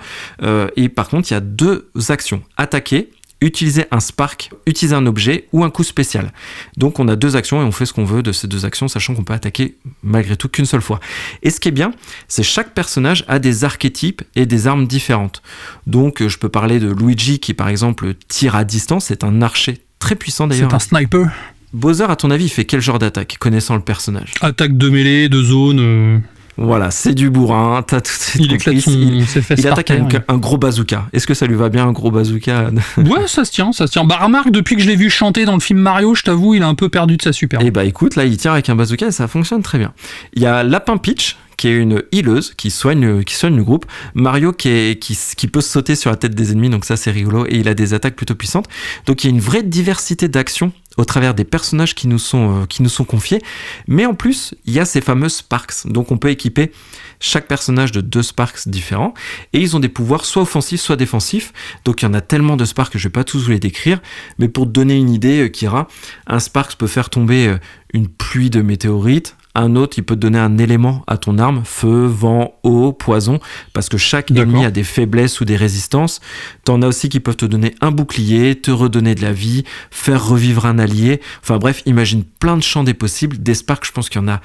Et par contre, il y a 2 actions. Attaquer, utiliser un spark, utiliser un objet ou un coup spécial. Donc on a 2 actions et on fait ce qu'on veut de ces 2 actions, sachant qu'on peut attaquer malgré tout qu'une seule fois. Et ce qui est bien, c'est chaque personnage a des archétypes et des armes différentes. Donc je peux parler de Luigi qui par exemple tire à distance, c'est un archer très puissant d'ailleurs. C'est un sniper. Bowser, à ton avis, il fait quel genre d'attaque, connaissant le personnage ? Attaque de mêlée, de zone. Voilà, c'est du bourrin, t'as tout de suite il éclate ses fesses. Il attaque avec un gros bazooka. Est-ce que ça lui va bien, un gros bazooka ? Ouais, ça se tient. Remarque, depuis que je l'ai vu chanter dans le film Mario, je t'avoue, il a un peu perdu de sa superbe. Eh écoute, là, il tire avec un bazooka et ça fonctionne très bien. Il y a Lapin Peach, qui est une healeuse, qui soigne le groupe. Mario, qui peut sauter sur la tête des ennemis, donc ça, c'est rigolo. Et il a des attaques plutôt puissantes. Donc, il y a une vraie diversité d'actions au travers des personnages qui nous sont confiés. Mais en plus, il y a ces fameux Sparks. Donc, on peut équiper chaque personnage de 2 Sparks différents. Et ils ont des pouvoirs soit offensifs, soit défensifs. Donc, il y en a tellement de Sparks que je ne vais pas tous vous les décrire. Mais pour te donner une idée, Kira, un Sparks peut faire tomber une pluie de météorites. Un autre, il peut te donner un élément à ton arme, feu, vent, eau, poison, parce que chaque ennemi a des faiblesses ou des résistances. T'en as aussi qui peuvent te donner un bouclier, te redonner de la vie, faire revivre un allié. Enfin bref, imagine plein de champs des possibles. Des Sparks, je pense qu'il y en a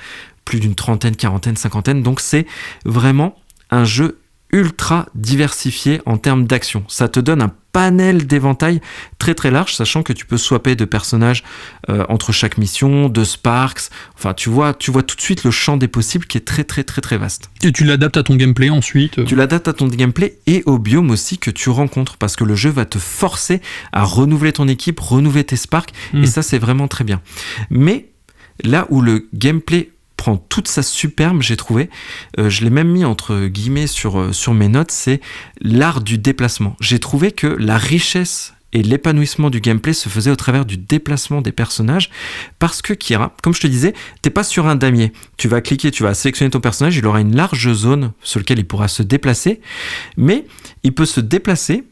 plus d'une trentaine, quarantaine, cinquantaine. Donc c'est vraiment un jeu ultra diversifié en termes d'action. Ça te donne un panel d'éventail très très large, sachant que tu peux swapper de personnages entre chaque mission, de Sparks. Enfin, tu vois tout de suite le champ des possibles qui est très très très très vaste. Et tu l'adaptes à ton gameplay ensuite. Tu l'adaptes à ton gameplay et au biome aussi que tu rencontres, parce que le jeu va te forcer à renouveler ton équipe, renouveler tes Sparks, et ça c'est vraiment très bien. Mais là où le gameplay prend toute sa superbe, j'ai trouvé, je l'ai même mis entre guillemets sur mes notes, c'est l'art du déplacement. J'ai trouvé que la richesse et l'épanouissement du gameplay se faisait au travers du déplacement des personnages, parce que Kira, comme je te disais, t'es pas sur un damier. Tu vas cliquer, tu vas sélectionner ton personnage, il aura une large zone sur laquelle il pourra se déplacer, mais il peut se déplacer,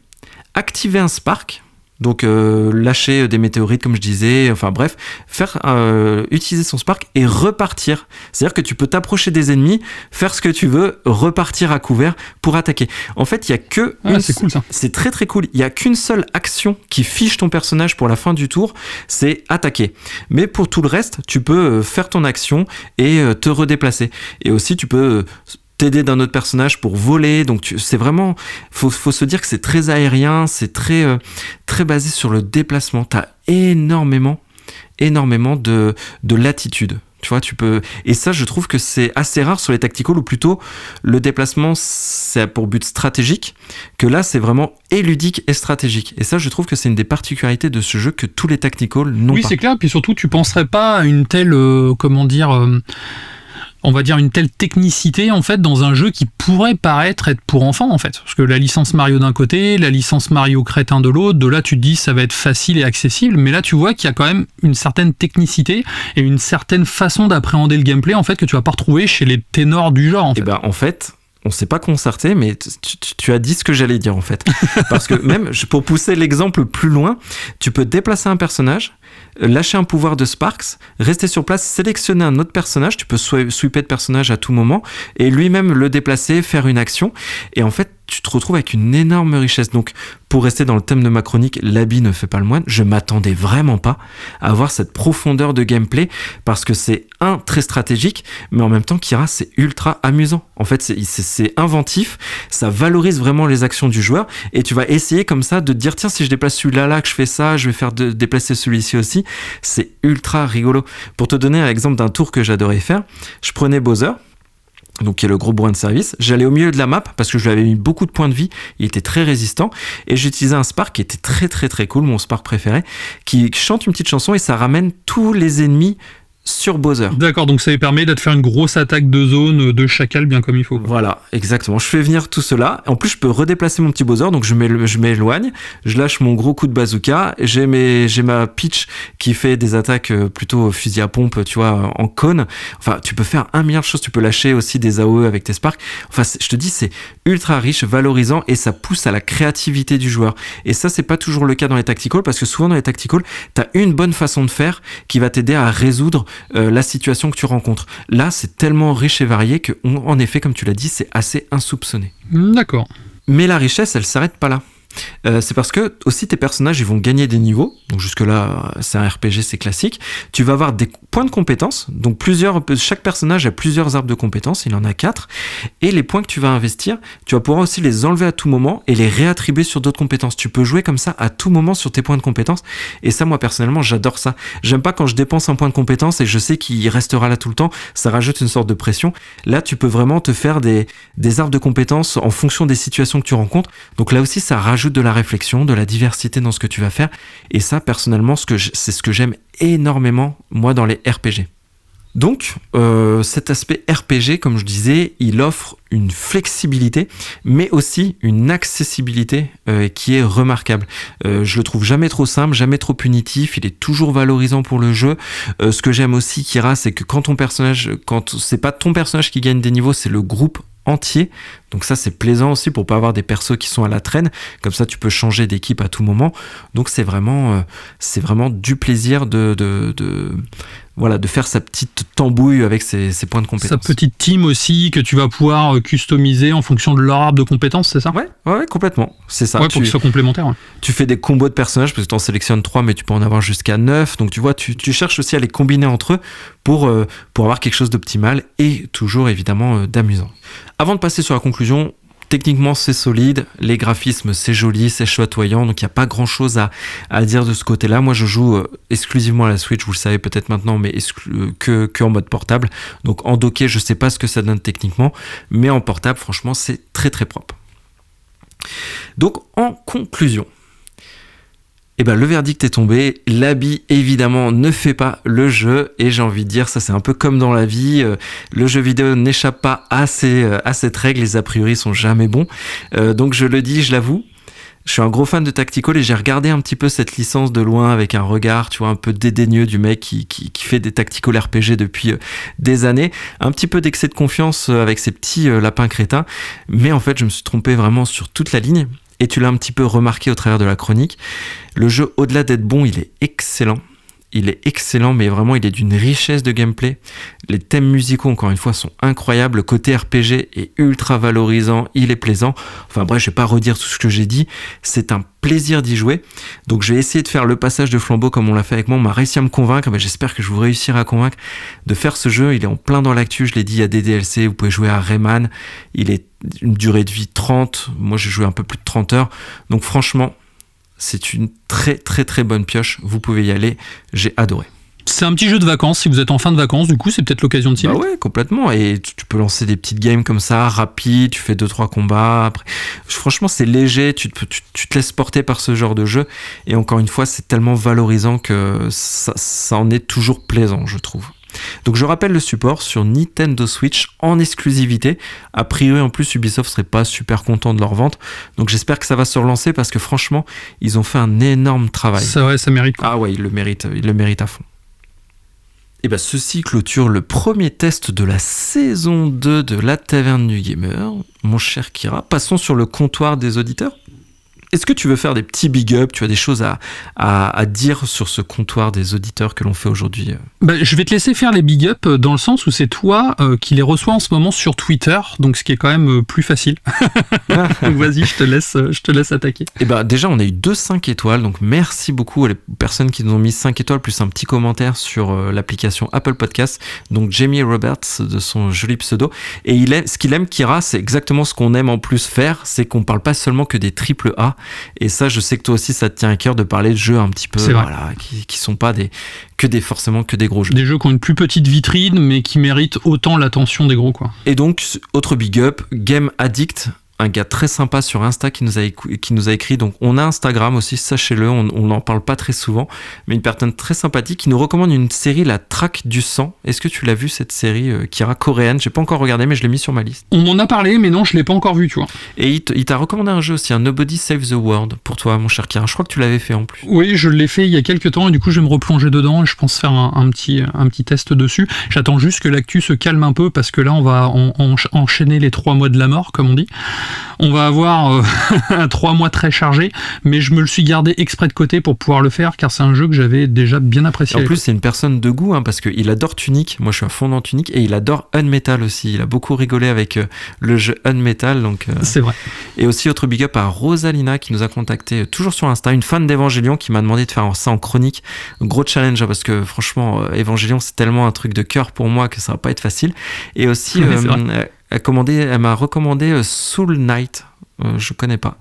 activer un Spark, donc lâcher des météorites comme je disais, enfin bref, utiliser son Spark et repartir. C'est-à-dire que tu peux t'approcher des ennemis, faire ce que tu veux, repartir à couvert pour attaquer. En fait, il y a que c'est cool ça. C'est très très cool. Il y a qu'une seule action qui fiche ton personnage pour la fin du tour, c'est attaquer. Mais pour tout le reste, tu peux faire ton action et te redéplacer. Et aussi tu peux t'aider d'un autre personnage pour voler, donc c'est vraiment, faut se dire que c'est très aérien, c'est très très basé sur le déplacement. T'as énormément de latitude. Tu vois, et ça, je trouve que c'est assez rare sur les tacticals, ou plutôt le déplacement, c'est pour but stratégique, que là, c'est vraiment et ludique et stratégique. Et ça, je trouve que c'est une des particularités de ce jeu que tous les tacticals n'ont pas. Oui, c'est clair. Puis surtout, tu penserais pas à une telle, on va dire une telle technicité en fait dans un jeu qui pourrait paraître être pour enfants en fait, parce que la licence Mario d'un côté, la licence Mario crétin de l'autre, de là tu te dis ça va être facile et accessible, mais là tu vois qu'il y a quand même une certaine technicité et une certaine façon d'appréhender le gameplay en fait que tu vas pas retrouver chez les ténors du genre en fait. Et en fait, on s'est pas concerté, mais tu as dit ce que j'allais dire en fait. Parce que même, pour pousser l'exemple plus loin, tu peux déplacer un personnage, lâcher un pouvoir de Sparks, rester sur place, sélectionner un autre personnage, tu peux sweeper de personnage à tout moment, et lui-même le déplacer, faire une action, et en fait, tu te retrouves avec une énorme richesse. Donc, pour rester dans le thème de ma chronique, l'habit ne fait pas le moine, je m'attendais vraiment pas à avoir cette profondeur de gameplay, parce que c'est très stratégique, mais en même temps, Kira, c'est ultra amusant. En fait, c'est inventif, ça valorise vraiment les actions du joueur, et tu vas essayer comme ça de te dire, tiens, si je déplace celui-là, là, que je fais ça, je vais faire déplacer celui-ci aussi. C'est ultra rigolo. Pour te donner un exemple d'un tour que j'adorais faire, je prenais Bowser, donc qui est le gros bourrin de service, j'allais au milieu de la map parce que je lui avais mis beaucoup de points de vie, il était très résistant, et j'utilisais un Spark qui était très très très cool, mon Spark préféré, qui chante une petite chanson et ça ramène tous les ennemis sur Bowser. D'accord, donc ça lui permet de te faire une grosse attaque de zone de chacal bien comme il faut. Voilà, exactement. Je fais venir tout cela. En plus, je peux redéplacer mon petit Bowser, donc je m'éloigne, je lâche mon gros coup de bazooka, j'ai ma Peach qui fait des attaques plutôt fusil à pompe, tu vois, en cône. Enfin, tu peux faire un milliard de choses. Tu peux lâcher aussi des AOE avec tes Sparks. Enfin, je te dis, c'est ultra riche, valorisant, et ça pousse à la créativité du joueur. Et ça, c'est pas toujours le cas dans les tacticals, parce que souvent dans les tacticals, t'as une bonne façon de faire qui va t'aider à résoudre la situation que tu rencontres. Là, c'est tellement riche et varié que, en effet, comme tu l'as dit, c'est assez insoupçonné. D'accord. Mais la richesse, elle s'arrête pas là. C'est parce que aussi tes personnages ils vont gagner des niveaux, donc jusque là c'est un RPG, c'est classique. Tu vas avoir des points de compétences, donc chaque personnage a plusieurs arbres de compétences, il en a 4, et les points que tu vas investir, tu vas pouvoir aussi les enlever à tout moment et les réattribuer sur d'autres compétences. Tu peux jouer comme ça à tout moment sur tes points de compétences, et ça, moi personnellement, j'adore ça. J'aime pas quand je dépense un point de compétence et je sais qu'il restera là tout le temps, ça rajoute une sorte de pression. Là, tu peux vraiment te faire des arbres de compétences en fonction des situations que tu rencontres, donc là aussi ça rajoute de la réflexion, de la diversité dans ce que tu vas faire, et ça personnellement c'est ce que j'aime énormément moi dans les RPG. Donc cet aspect RPG, comme je disais, il offre une flexibilité mais aussi une accessibilité qui est remarquable. Je le trouve jamais trop simple, jamais trop punitif, il est toujours valorisant pour le jeu. Ce que j'aime aussi, Kira, c'est que quand c'est pas ton personnage qui gagne des niveaux, c'est le groupe entier, donc ça c'est plaisant aussi pour pas avoir des persos qui sont à la traîne, comme ça tu peux changer d'équipe à tout moment, donc c'est vraiment du plaisir de voilà, de faire sa petite tambouille avec ses points de compétences. Sa petite team aussi que tu vas pouvoir customiser en fonction de leur arbre de compétences, c'est ça ? Ouais, complètement. C'est ça. Ouais, pour qu'ils soient complémentaires. Ouais. Tu fais des combos de personnages parce que tu en sélectionnes 3, mais tu peux en avoir jusqu'à 9. Donc tu vois, tu cherches aussi à les combiner entre eux pour avoir quelque chose d'optimal et toujours évidemment d'amusant. Avant de passer sur la conclusion, techniquement c'est solide, les graphismes c'est joli, c'est chatoyant, donc il n'y a pas grand chose à dire de ce côté-là. Moi je joue exclusivement à la Switch, vous le savez peut-être maintenant, mais que en mode portable. Donc en docké je sais pas ce que ça donne techniquement, mais en portable franchement c'est très très propre. Donc en conclusion, le verdict est tombé. L'habit, évidemment, ne fait pas le jeu. Et j'ai envie de dire, ça c'est un peu comme dans la vie. Le jeu vidéo n'échappe pas à cette règle. Les a priori sont jamais bons. Donc je le dis, je l'avoue. Je suis un gros fan de Tactical et j'ai regardé un petit peu cette licence de loin avec un regard, tu vois, un peu dédaigneux du mec qui fait des Tactical RPG depuis des années. Un petit peu d'excès de confiance avec ses petits lapins crétins. Mais en fait, je me suis trompé vraiment sur toute la ligne. Et tu l'as un petit peu remarqué au travers de la chronique. Le jeu, au-delà d'être bon, il est excellent. Il est excellent, mais vraiment, il est d'une richesse de gameplay. Les thèmes musicaux, encore une fois, sont incroyables. Le côté RPG est ultra valorisant. Il est plaisant. Enfin bref, je vais pas redire tout ce que j'ai dit. C'est un plaisir d'y jouer. Donc, je vais essayer de faire le passage de flambeau comme on l'a fait avec moi. On m'a réussi à me convaincre. Mais j'espère que je vous réussirai à convaincre de faire ce jeu. Il est en plein dans l'actu. Je l'ai dit, il y a des DLC. Vous pouvez jouer à Rayman. Il est une durée de vie 30. Moi, j'ai joué un peu plus de 30 heures. Donc, franchement, c'est une très très très bonne pioche, vous pouvez y aller, j'ai adoré. C'est un petit jeu de vacances, si vous êtes en fin de vacances, du coup c'est peut-être l'occasion de s'y mettre. Ouais, complètement, et tu peux lancer des petites games comme ça, rapides, tu fais 2-3 combats, après. Franchement c'est léger, tu te laisses porter par ce genre de jeu, et encore une fois c'est tellement valorisant que ça en est toujours plaisant, je trouve. Donc je rappelle le support sur Nintendo Switch en exclusivité. A priori en plus Ubisoft serait pas super content de leur vente. Donc j'espère que ça va se relancer parce que franchement ils ont fait un énorme travail. C'est vrai, ça mérite quoi. Ah ouais, il le mérite à fond. Et ceci clôture le premier test de la saison 2 de la Taverne du Gamer. Mon cher Kira, passons sur le comptoir des auditeurs. Est-ce que tu veux faire des petits big up? Tu as des choses à dire sur ce comptoir des auditeurs que l'on fait aujourd'hui? Je vais te laisser faire les big up dans le sens où c'est toi qui les reçois en ce moment sur Twitter, donc ce qui est quand même plus facile. Donc vas-y, je te laisse attaquer. Déjà, on a eu 2 5 étoiles, donc merci beaucoup aux personnes qui nous ont mis 5 étoiles plus un petit commentaire sur l'application Apple Podcast. Donc Jamie Roberts de son joli pseudo. Et ce qu'il aime, Kira, c'est exactement ce qu'on aime en plus faire, c'est qu'on parle pas seulement que des triple A. Et ça, je sais que toi aussi, ça te tient à cœur de parler de jeux un petit peu, qui sont pas forcément que des gros jeux. Des jeux qui ont une plus petite vitrine, mais qui méritent autant l'attention des gros, quoi. Et donc, autre big up, Game Addict, un gars très sympa sur Insta qui nous a écrit. Donc on a Instagram aussi, sachez-le, on n'en parle pas très souvent, mais une personne très sympathique qui nous recommande une série, La Traque du Sang. Est-ce que tu l'as vu cette série Kira, coréenne? J'ai pas encore regardé, mais je l'ai mis sur ma liste. On m'en a parlé, mais non, je l'ai pas encore vu, tu vois. Et il t'a recommandé un jeu aussi, un Nobody Save the World, pour toi, mon cher Kira. Je crois que tu l'avais fait en plus. Oui, je l'ai fait il y a quelques temps et du coup je vais me replonger dedans et je pense faire un petit test dessus. J'attends juste que l'actu se calme un peu parce que là on va enchaîner les 3 mois de la mort, comme on dit. On va avoir 3 mois très chargés, mais je me le suis gardé exprès de côté pour pouvoir le faire car c'est un jeu que j'avais déjà bien apprécié. Et en plus c'est une personne de goût parce qu'il adore Tunic, moi je suis à fond dans Tunic, et il adore Unmetal aussi, il a beaucoup rigolé avec le jeu Unmetal, donc c'est vrai. Et aussi autre big up à Rosalina qui nous a contacté toujours sur Insta, une fan d'Evangelion qui m'a demandé de faire ça en chronique. Gros challenge parce que franchement Evangelion c'est tellement un truc de cœur pour moi que ça va pas être facile. Et aussi elle m'a recommandé Soul Knight. Je connais pas.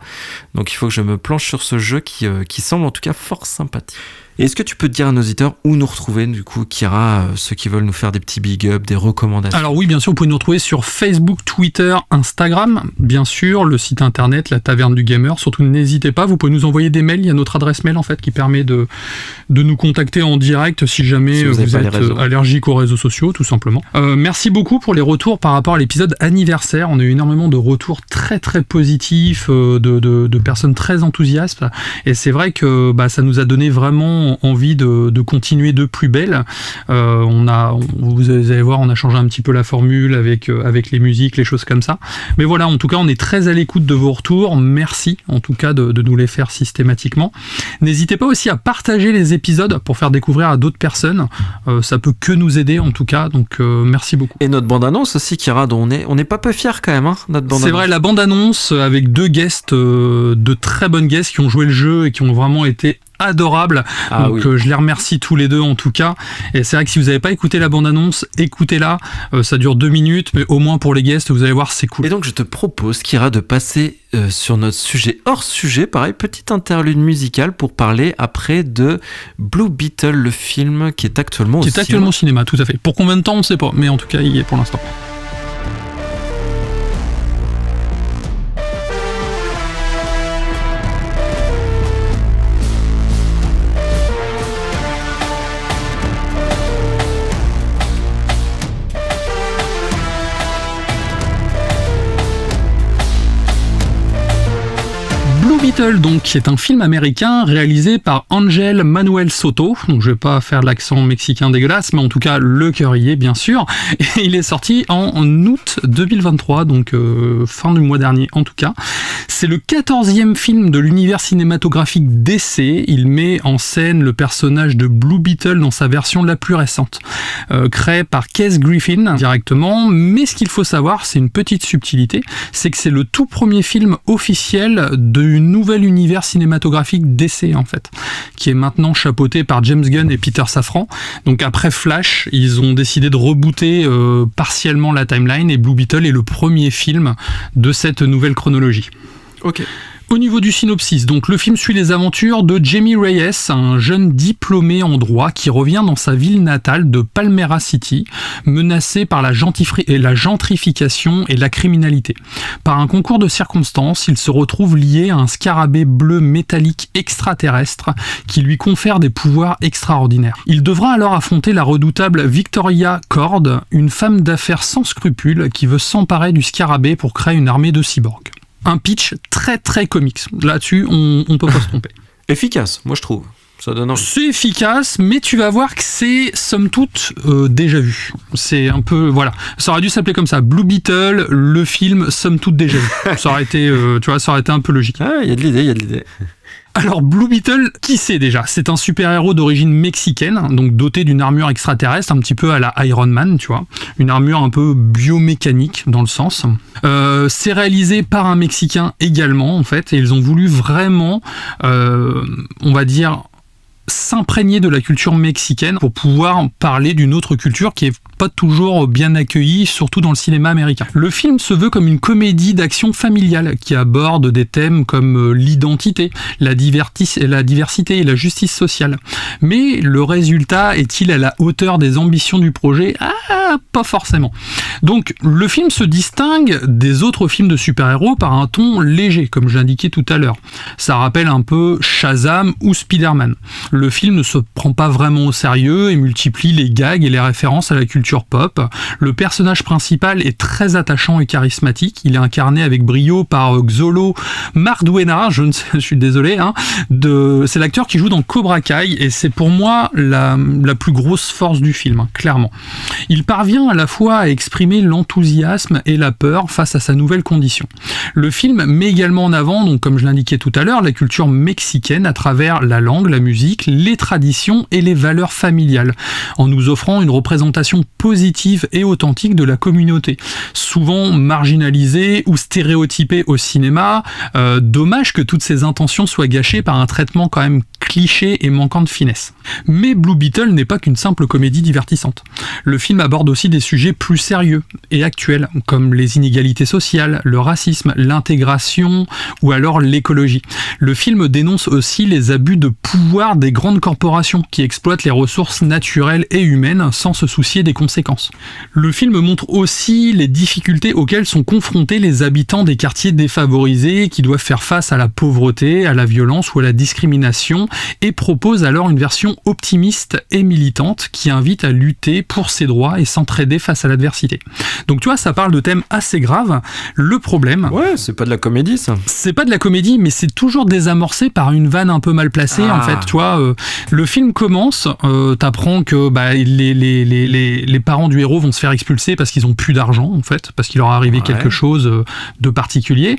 Donc il faut que je me planche sur ce jeu qui semble en tout cas fort sympathique. Et est-ce que tu peux te dire à nos auditeurs où nous retrouver, du coup, Kira, ceux qui veulent nous faire des petits big up, des recommandations? Alors oui, bien sûr, vous pouvez nous retrouver sur Facebook, Twitter, Instagram, bien sûr, le site internet, la Taverne du Gamer. Surtout, n'hésitez pas, vous pouvez nous envoyer des mails. Il y a notre adresse mail, en fait, qui permet de nous contacter en direct si jamais vous êtes allergique aux réseaux sociaux, tout simplement. Merci beaucoup pour les retours par rapport à l'épisode anniversaire. On a eu énormément de retours très, très positifs, de personnes très enthousiastes. Et c'est vrai que ça nous a donné vraiment vraiment envie de continuer de plus belle. Vous allez voir, on a changé un petit peu la formule avec les musiques, les choses comme ça. Mais voilà, en tout cas, on est très à l'écoute de vos retours. Merci en tout cas de nous les faire systématiquement. N'hésitez pas aussi à partager les épisodes pour faire découvrir à d'autres personnes. Ça peut que nous aider en tout cas, donc merci beaucoup. Et notre bande-annonce aussi, Kira, dont on n'est pas peu fiers quand même, hein, notre bande-annonce. C'est vrai, la bande-annonce avec 2 guests, de très bonnes guests qui ont joué le jeu et qui ont vraiment été adorables. Donc je les remercie tous les deux en tout cas. Et c'est vrai que si vous n'avez pas écouté la bande-annonce, écoutez-la. Ça dure 2 minutes, mais au moins pour les guests, vous allez voir, c'est cool. Et donc je te propose, Kira, de passer sur notre sujet hors sujet, pareil, petite interlude musicale pour parler après de Blue Beetle, le film qui est actuellement au cinéma, tout à fait. Pour combien de temps, on ne sait pas, mais en tout cas, il y est pour l'instant. Beetle, donc, qui est un film américain réalisé par Ángel Manuel Soto. Donc, je vais pas faire l'accent mexicain dégueulasse, mais en tout cas, le cœur y est, bien sûr. Et il est sorti en août 2023, donc fin du mois dernier, en tout cas. C'est le 14e film de l'univers cinématographique DC. Il met en scène le personnage de Blue Beetle dans sa version la plus récente, créé par Kes Griffin directement. Mais ce qu'il faut savoir, c'est une petite subtilité, c'est que c'est le tout premier film officiel d'une nouvel univers cinématographique DC en fait, qui est maintenant chapeauté par James Gunn et Peter Safran. Donc après Flash, ils ont décidé de rebooter partiellement la timeline et Blue Beetle est le premier film de cette nouvelle chronologie. Ok. Au niveau du synopsis, donc le film suit les aventures de Jamie Reyes, un jeune diplômé en droit qui revient dans sa ville natale de Palmera City, menacé par la gentrification et la criminalité. Par un concours de circonstances, il se retrouve lié à un scarabée bleu métallique extraterrestre qui lui confère des pouvoirs extraordinaires. Il devra alors affronter la redoutable Victoria Cord, une femme d'affaires sans scrupules qui veut s'emparer du scarabée pour créer une armée de cyborgs. Un pitch très très comics. Là-dessus, on peut pas se tromper. Efficace, moi je trouve. Ça donne envie. C'est efficace, mais tu vas voir que c'est somme toute déjà vu. C'est un peu, voilà. Ça aurait dû s'appeler comme ça. Blue Beetle, le film somme toute déjà vu. Ça aurait été, tu vois, ça aurait été un peu logique. Ah, il y a de l'idée. Alors Blue Beetle, qui c'est déjà ? C'est un super-héros d'origine mexicaine, donc doté d'une armure extraterrestre, un petit peu à la Iron Man, tu vois. Une armure un peu biomécanique dans le sens. C'est réalisé par un Mexicain également, en fait, et ils ont voulu vraiment, on va dire, s'imprégner de la culture mexicaine pour pouvoir parler d'une autre culture qui est pas toujours bien accueillie, surtout dans le cinéma américain. Le film se veut comme une comédie d'action familiale qui aborde des thèmes comme l'identité, la diversité et la justice sociale. Mais le résultat est-il à la hauteur des ambitions du projet ? Pas forcément. Donc le film se distingue des autres films de super-héros par un ton léger, comme je l'indiquais tout à l'heure. Ça rappelle un peu Shazam ou Spider-Man. Le film ne se prend pas vraiment au sérieux et multiplie les gags et les références à la culture pop. Le personnage principal est très attachant et charismatique. Il est incarné avec brio par Xolo Marduena, je suis désolé, c'est l'acteur qui joue dans Cobra Kai et c'est pour moi la plus grosse force du film, clairement. Il parvient à la fois à exprimer l'enthousiasme et la peur face à sa nouvelle condition. Le film met également en avant, donc comme je l'indiquais tout à l'heure, la culture mexicaine à travers la langue, la musique, les traditions et les valeurs familiales, en nous offrant une représentation positive et authentique de la communauté, souvent marginalisée ou stéréotypée au cinéma. Dommage que toutes ces intentions soient gâchées par un traitement quand même cliché et manquant de finesse. Mais Blue Beetle n'est pas qu'une simple comédie divertissante. Le film aborde aussi des sujets plus sérieux et actuels, comme les inégalités sociales, le racisme, l'intégration ou alors l'écologie. Le film dénonce aussi les abus de pouvoir des grandes corporations qui exploitent les ressources naturelles et humaines sans se soucier des conséquences. Le film montre aussi les difficultés auxquelles sont confrontés les habitants des quartiers défavorisés qui doivent faire face à la pauvreté, à la violence ou à la discrimination et propose alors une version optimiste et militante qui invite à lutter pour ses droits et s'entraider face à l'adversité. Donc tu vois, ça parle de thèmes assez graves. Le problème... Ouais, c'est pas de la comédie, ça. C'est pas de la comédie, mais c'est toujours désamorcé par une vanne un peu mal placée, en fait. Tu vois, le film commence, t'apprends que les parents du héros vont se faire expulser parce qu'ils ont plus d'argent, en fait, parce qu'il leur est arrivé quelque chose de particulier.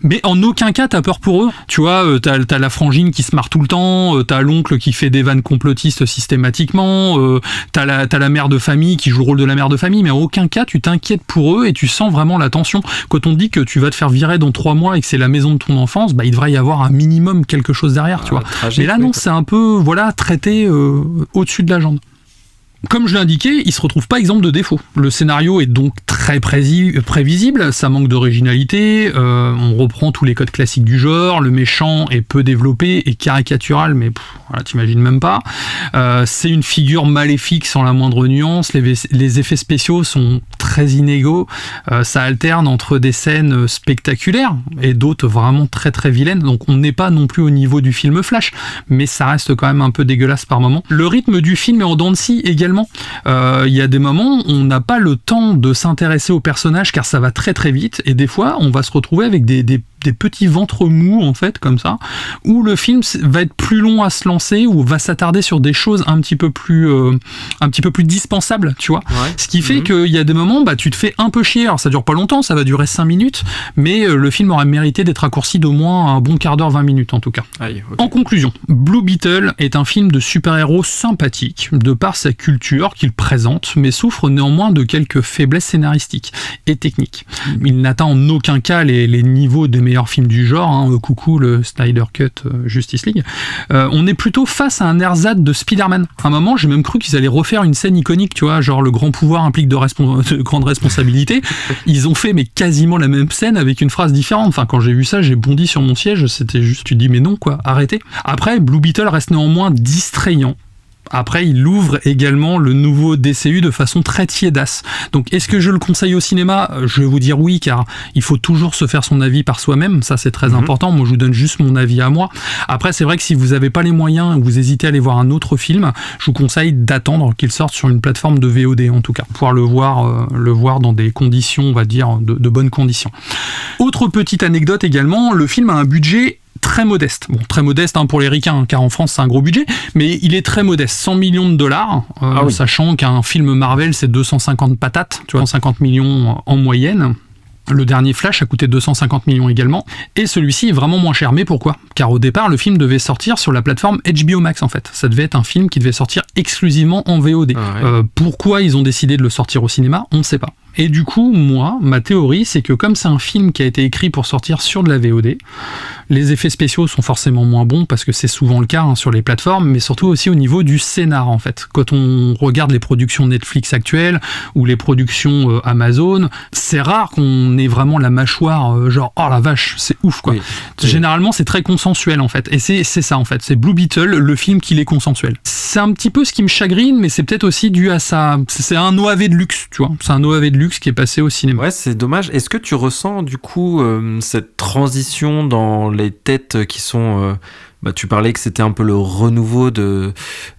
Mais en aucun cas, t'as peur pour eux. Tu vois, t'as la frangine qui se marre tout le temps, t'as l'oncle qui fait des vannes complotistes systématiquement, t'as la mère de famille qui joue le rôle de la mère de famille, mais en aucun cas, tu t'inquiètes pour eux et tu sens vraiment la tension. Quand on dit que tu vas te faire virer dans 3 mois et que c'est la maison de ton enfance, il devrait y avoir un minimum quelque chose derrière, tu vois. Tragique, mais là, non, c'est un peu, traité au-dessus de la jambe. Comme je l'ai indiqué, il se retrouve pas exempt de défauts. Le scénario est donc très prévisible, ça manque d'originalité, on reprend tous les codes classiques du genre, le méchant est peu développé et caricatural, mais t'imagines même pas. C'est une figure maléfique sans la moindre nuance, les effets spéciaux sont très inégaux, ça alterne entre des scènes spectaculaires et d'autres vraiment très très vilaines, donc on n'est pas non plus au niveau du film Flash, mais ça reste quand même un peu dégueulasse par moments. Le rythme du film est en dents de scie également. Il y a des moments où on n'a pas le temps de s'intéresser au personnage car ça va très très vite et des fois on va se retrouver avec des petits ventres mous en fait comme ça, où le film va être plus long à se lancer ou va s'attarder sur des choses un petit peu plus dispensables, tu vois. Ce qui fait qu'il y a des moments tu te fais un peu chier. Alors ça dure pas longtemps, ça va durer 5 minutes, mais le film aurait mérité d'être raccourci d'au moins un bon quart d'heure, 20 minutes en tout cas. En conclusion, Blue Beetle est un film de super-héros sympathique de par sa culture qu'il présente, mais souffre néanmoins de quelques faiblesses scénaristiques et techniques. Il n'atteint en aucun cas les niveaux des meilleurs films du genre, coucou le Snyder Cut Justice League. On est plutôt face à un ersatz de Spider-Man. À un moment, j'ai même cru qu'ils allaient refaire une scène iconique, tu vois, genre le grand pouvoir implique de grandes responsabilités. Ils ont fait mais quasiment la même scène avec une phrase différente. Enfin, quand j'ai vu ça, j'ai bondi sur mon siège, c'était juste, tu te dis mais non quoi, arrêtez. Après, Blue Beetle reste néanmoins distrayant. Après, il ouvre également le nouveau DCU de façon très tiédasse. Donc, est-ce que je le conseille au cinéma ? Je vais vous dire oui, car il faut toujours se faire son avis par soi-même. Ça, c'est très important. Moi, je vous donne juste mon avis à moi. Après, c'est vrai que si vous n'avez pas les moyens ou vous hésitez à aller voir un autre film, je vous conseille d'attendre qu'il sorte sur une plateforme de VOD, en tout cas, pour pouvoir le voir dans des conditions, on va dire, de bonnes conditions. Autre petite anecdote également, le film a un budget très modeste. Bon, très modeste pour les ricains, car en France c'est un gros budget, mais il est très modeste. 100 millions de dollars, sachant qu'un film Marvel c'est 250 patates, tu vois, 150 millions en moyenne. Le dernier Flash a coûté 250 millions également, et celui-ci est vraiment moins cher. Mais pourquoi ? Car au départ, le film devait sortir sur la plateforme HBO Max, en fait. Ça devait être un film qui devait sortir exclusivement en VOD. Pourquoi ils ont décidé de le sortir au cinéma ? On ne sait pas. Et du coup, moi, ma théorie, c'est que comme c'est un film qui a été écrit pour sortir sur de la VOD, les effets spéciaux sont forcément moins bons, parce que c'est souvent le cas sur les plateformes, mais surtout aussi au niveau du scénar, en fait. Quand on regarde les productions Netflix actuelles, ou les productions Amazon, c'est rare qu'on ait vraiment la mâchoire, genre, oh la vache, c'est ouf, quoi. Généralement, c'est très consensuel, en fait. Et c'est ça, en fait. C'est Blue Beetle, le film qui est consensuel. C'est un petit peu ce qui me chagrine, mais c'est peut-être aussi dû à ça. C'est un OAV de luxe, tu vois. C'est un OAV de luxe qui est passé au cinéma. Ouais, c'est dommage. Est-ce que tu ressens du coup cette transition dans les têtes qui sont... tu parlais que c'était un peu le renouveau de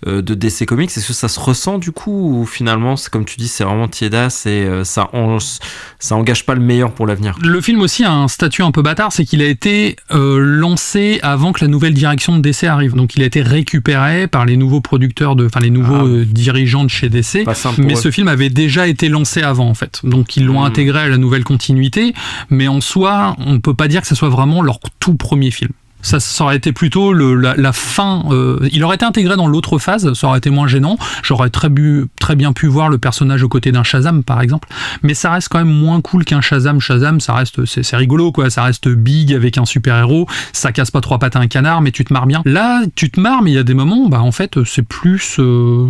DC Comics. Est-ce que ça se ressent du coup ou finalement, c'est, comme tu dis, c'est vraiment tiédasse et ça engage pas le meilleur pour l'avenir? Le film aussi a un statut un peu bâtard, c'est qu'il a été lancé avant que la nouvelle direction de DC arrive. Donc il a été récupéré par les nouveaux producteurs, les nouveaux dirigeants de chez DC. Mais ce film avait déjà été lancé avant en fait. Donc ils l'ont intégré à la nouvelle continuité. Mais en soi, on peut pas dire que ce soit vraiment leur tout premier film. Ça aurait été plutôt la fin. Il aurait été intégré dans l'autre phase, ça aurait été moins gênant. J'aurais très bien pu voir le personnage aux côtés d'un Shazam, par exemple. Mais ça reste quand même moins cool qu'un Shazam. Shazam, ça reste, c'est rigolo, quoi. Ça reste big avec un super-héros. Ça casse pas 3 pattes à un canard, mais tu te marres bien. Là, tu te marres, mais il y a des moments, en fait, c'est plus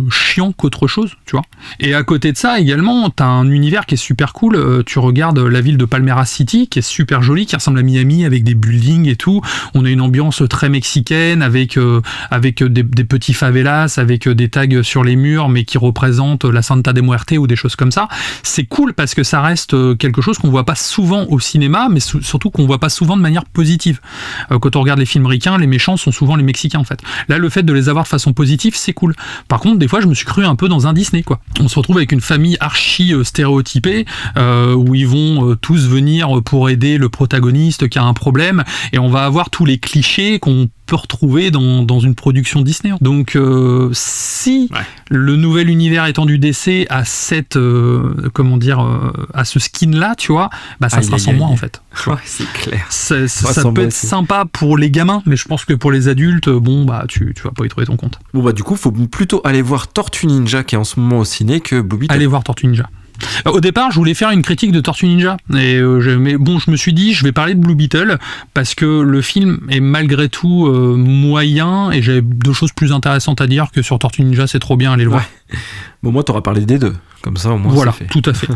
chiant qu'autre chose, tu vois. Et à côté de ça, également, t'as un univers qui est super cool. Tu regardes la ville de Palmera City, qui est super jolie, qui ressemble à Miami avec des buildings et tout. On a une une ambiance très mexicaine avec des petits favelas, avec des tags sur les murs, mais qui représentent la Santa de Muerte ou des choses comme ça. C'est cool parce que ça reste quelque chose qu'on voit pas souvent au cinéma, mais surtout qu'on voit pas souvent de manière positive. Quand on regarde les films ricains, les méchants sont souvent les Mexicains en fait. Là, le fait de les avoir de façon positive, c'est cool. Par contre, des fois, je me suis cru un peu dans un Disney, quoi. On se retrouve avec une famille archi stéréotypée, où ils vont tous venir pour aider le protagoniste qui a un problème, et on va avoir tous les clichés qu'on peut retrouver dans une production Disney. Donc si le nouvel univers étendu DC a cette à ce skin là, tu vois, bah ça sera sans moi en fait. Ouais, c'est clair. Ça peut être sympa pour les gamins, mais je pense que pour les adultes, bon bah tu vas pas y trouver ton compte. Bon bah du coup, faut plutôt aller voir Tortue Ninja qui est en ce moment au ciné que Blue Beetle. Allez voir Tortue Ninja. Au départ, je voulais faire une critique de Tortue Ninja, mais bon, je me suis dit, je vais parler de Blue Beetle parce que le film est malgré tout moyen et j'avais deux choses plus intéressantes à dire que sur Tortue Ninja, c'est trop bien, allez le voir. Bon, moi, t'auras parlé des deux, comme ça au moins voilà, c'est fait. Tout à fait.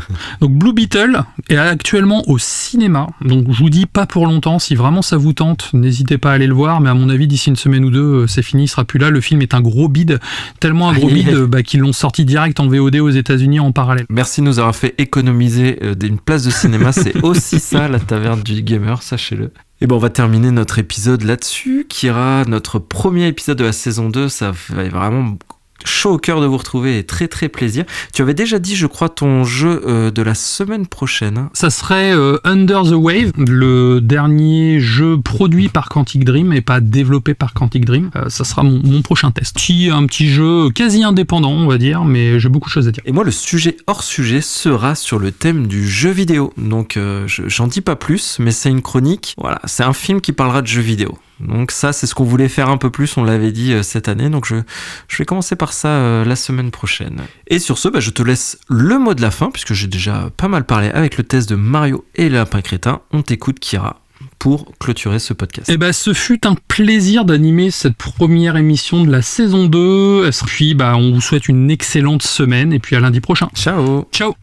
Donc Blue Beetle est actuellement au cinéma, donc je vous dis pas pour longtemps, si vraiment ça vous tente, n'hésitez pas à aller le voir, mais à mon avis, d'ici une semaine ou deux, c'est fini, il sera plus là. Le film est un gros bide, tellement un gros bide qu'ils l'ont sorti direct en VOD aux États-Unis en parallèle. Merci de nous avoir fait économiser une place de cinéma, c'est aussi ça la taverne du gamer, sachez-le. Et ben on va terminer notre épisode là-dessus. Kira, notre premier épisode de la saison 2, ça va vraiment chaud au cœur de vous retrouver et très très plaisir. Tu avais déjà dit, je crois, ton jeu de la semaine prochaine. Ça serait Under the Wave, le dernier jeu produit par Quantic Dream et pas développé par Quantic Dream. Ça sera mon prochain test. Un petit jeu quasi indépendant, on va dire, mais j'ai beaucoup de choses à dire. Et moi, le sujet hors sujet sera sur le thème du jeu vidéo. Donc, j'en dis pas plus, mais c'est une chronique. Voilà, c'est un film qui parlera de jeux vidéo. Donc ça, c'est ce qu'on voulait faire un peu plus, on l'avait dit cette année, donc je vais commencer par ça la semaine prochaine. Et sur ce, je te laisse le mot de la fin, puisque j'ai déjà pas mal parlé avec le test de Mario et le lapin crétin. On t'écoute, Kira, pour clôturer ce podcast. Et ce fut un plaisir d'animer cette première émission de la saison 2, et puis on vous souhaite une excellente semaine, et puis à lundi prochain. Ciao. Ciao.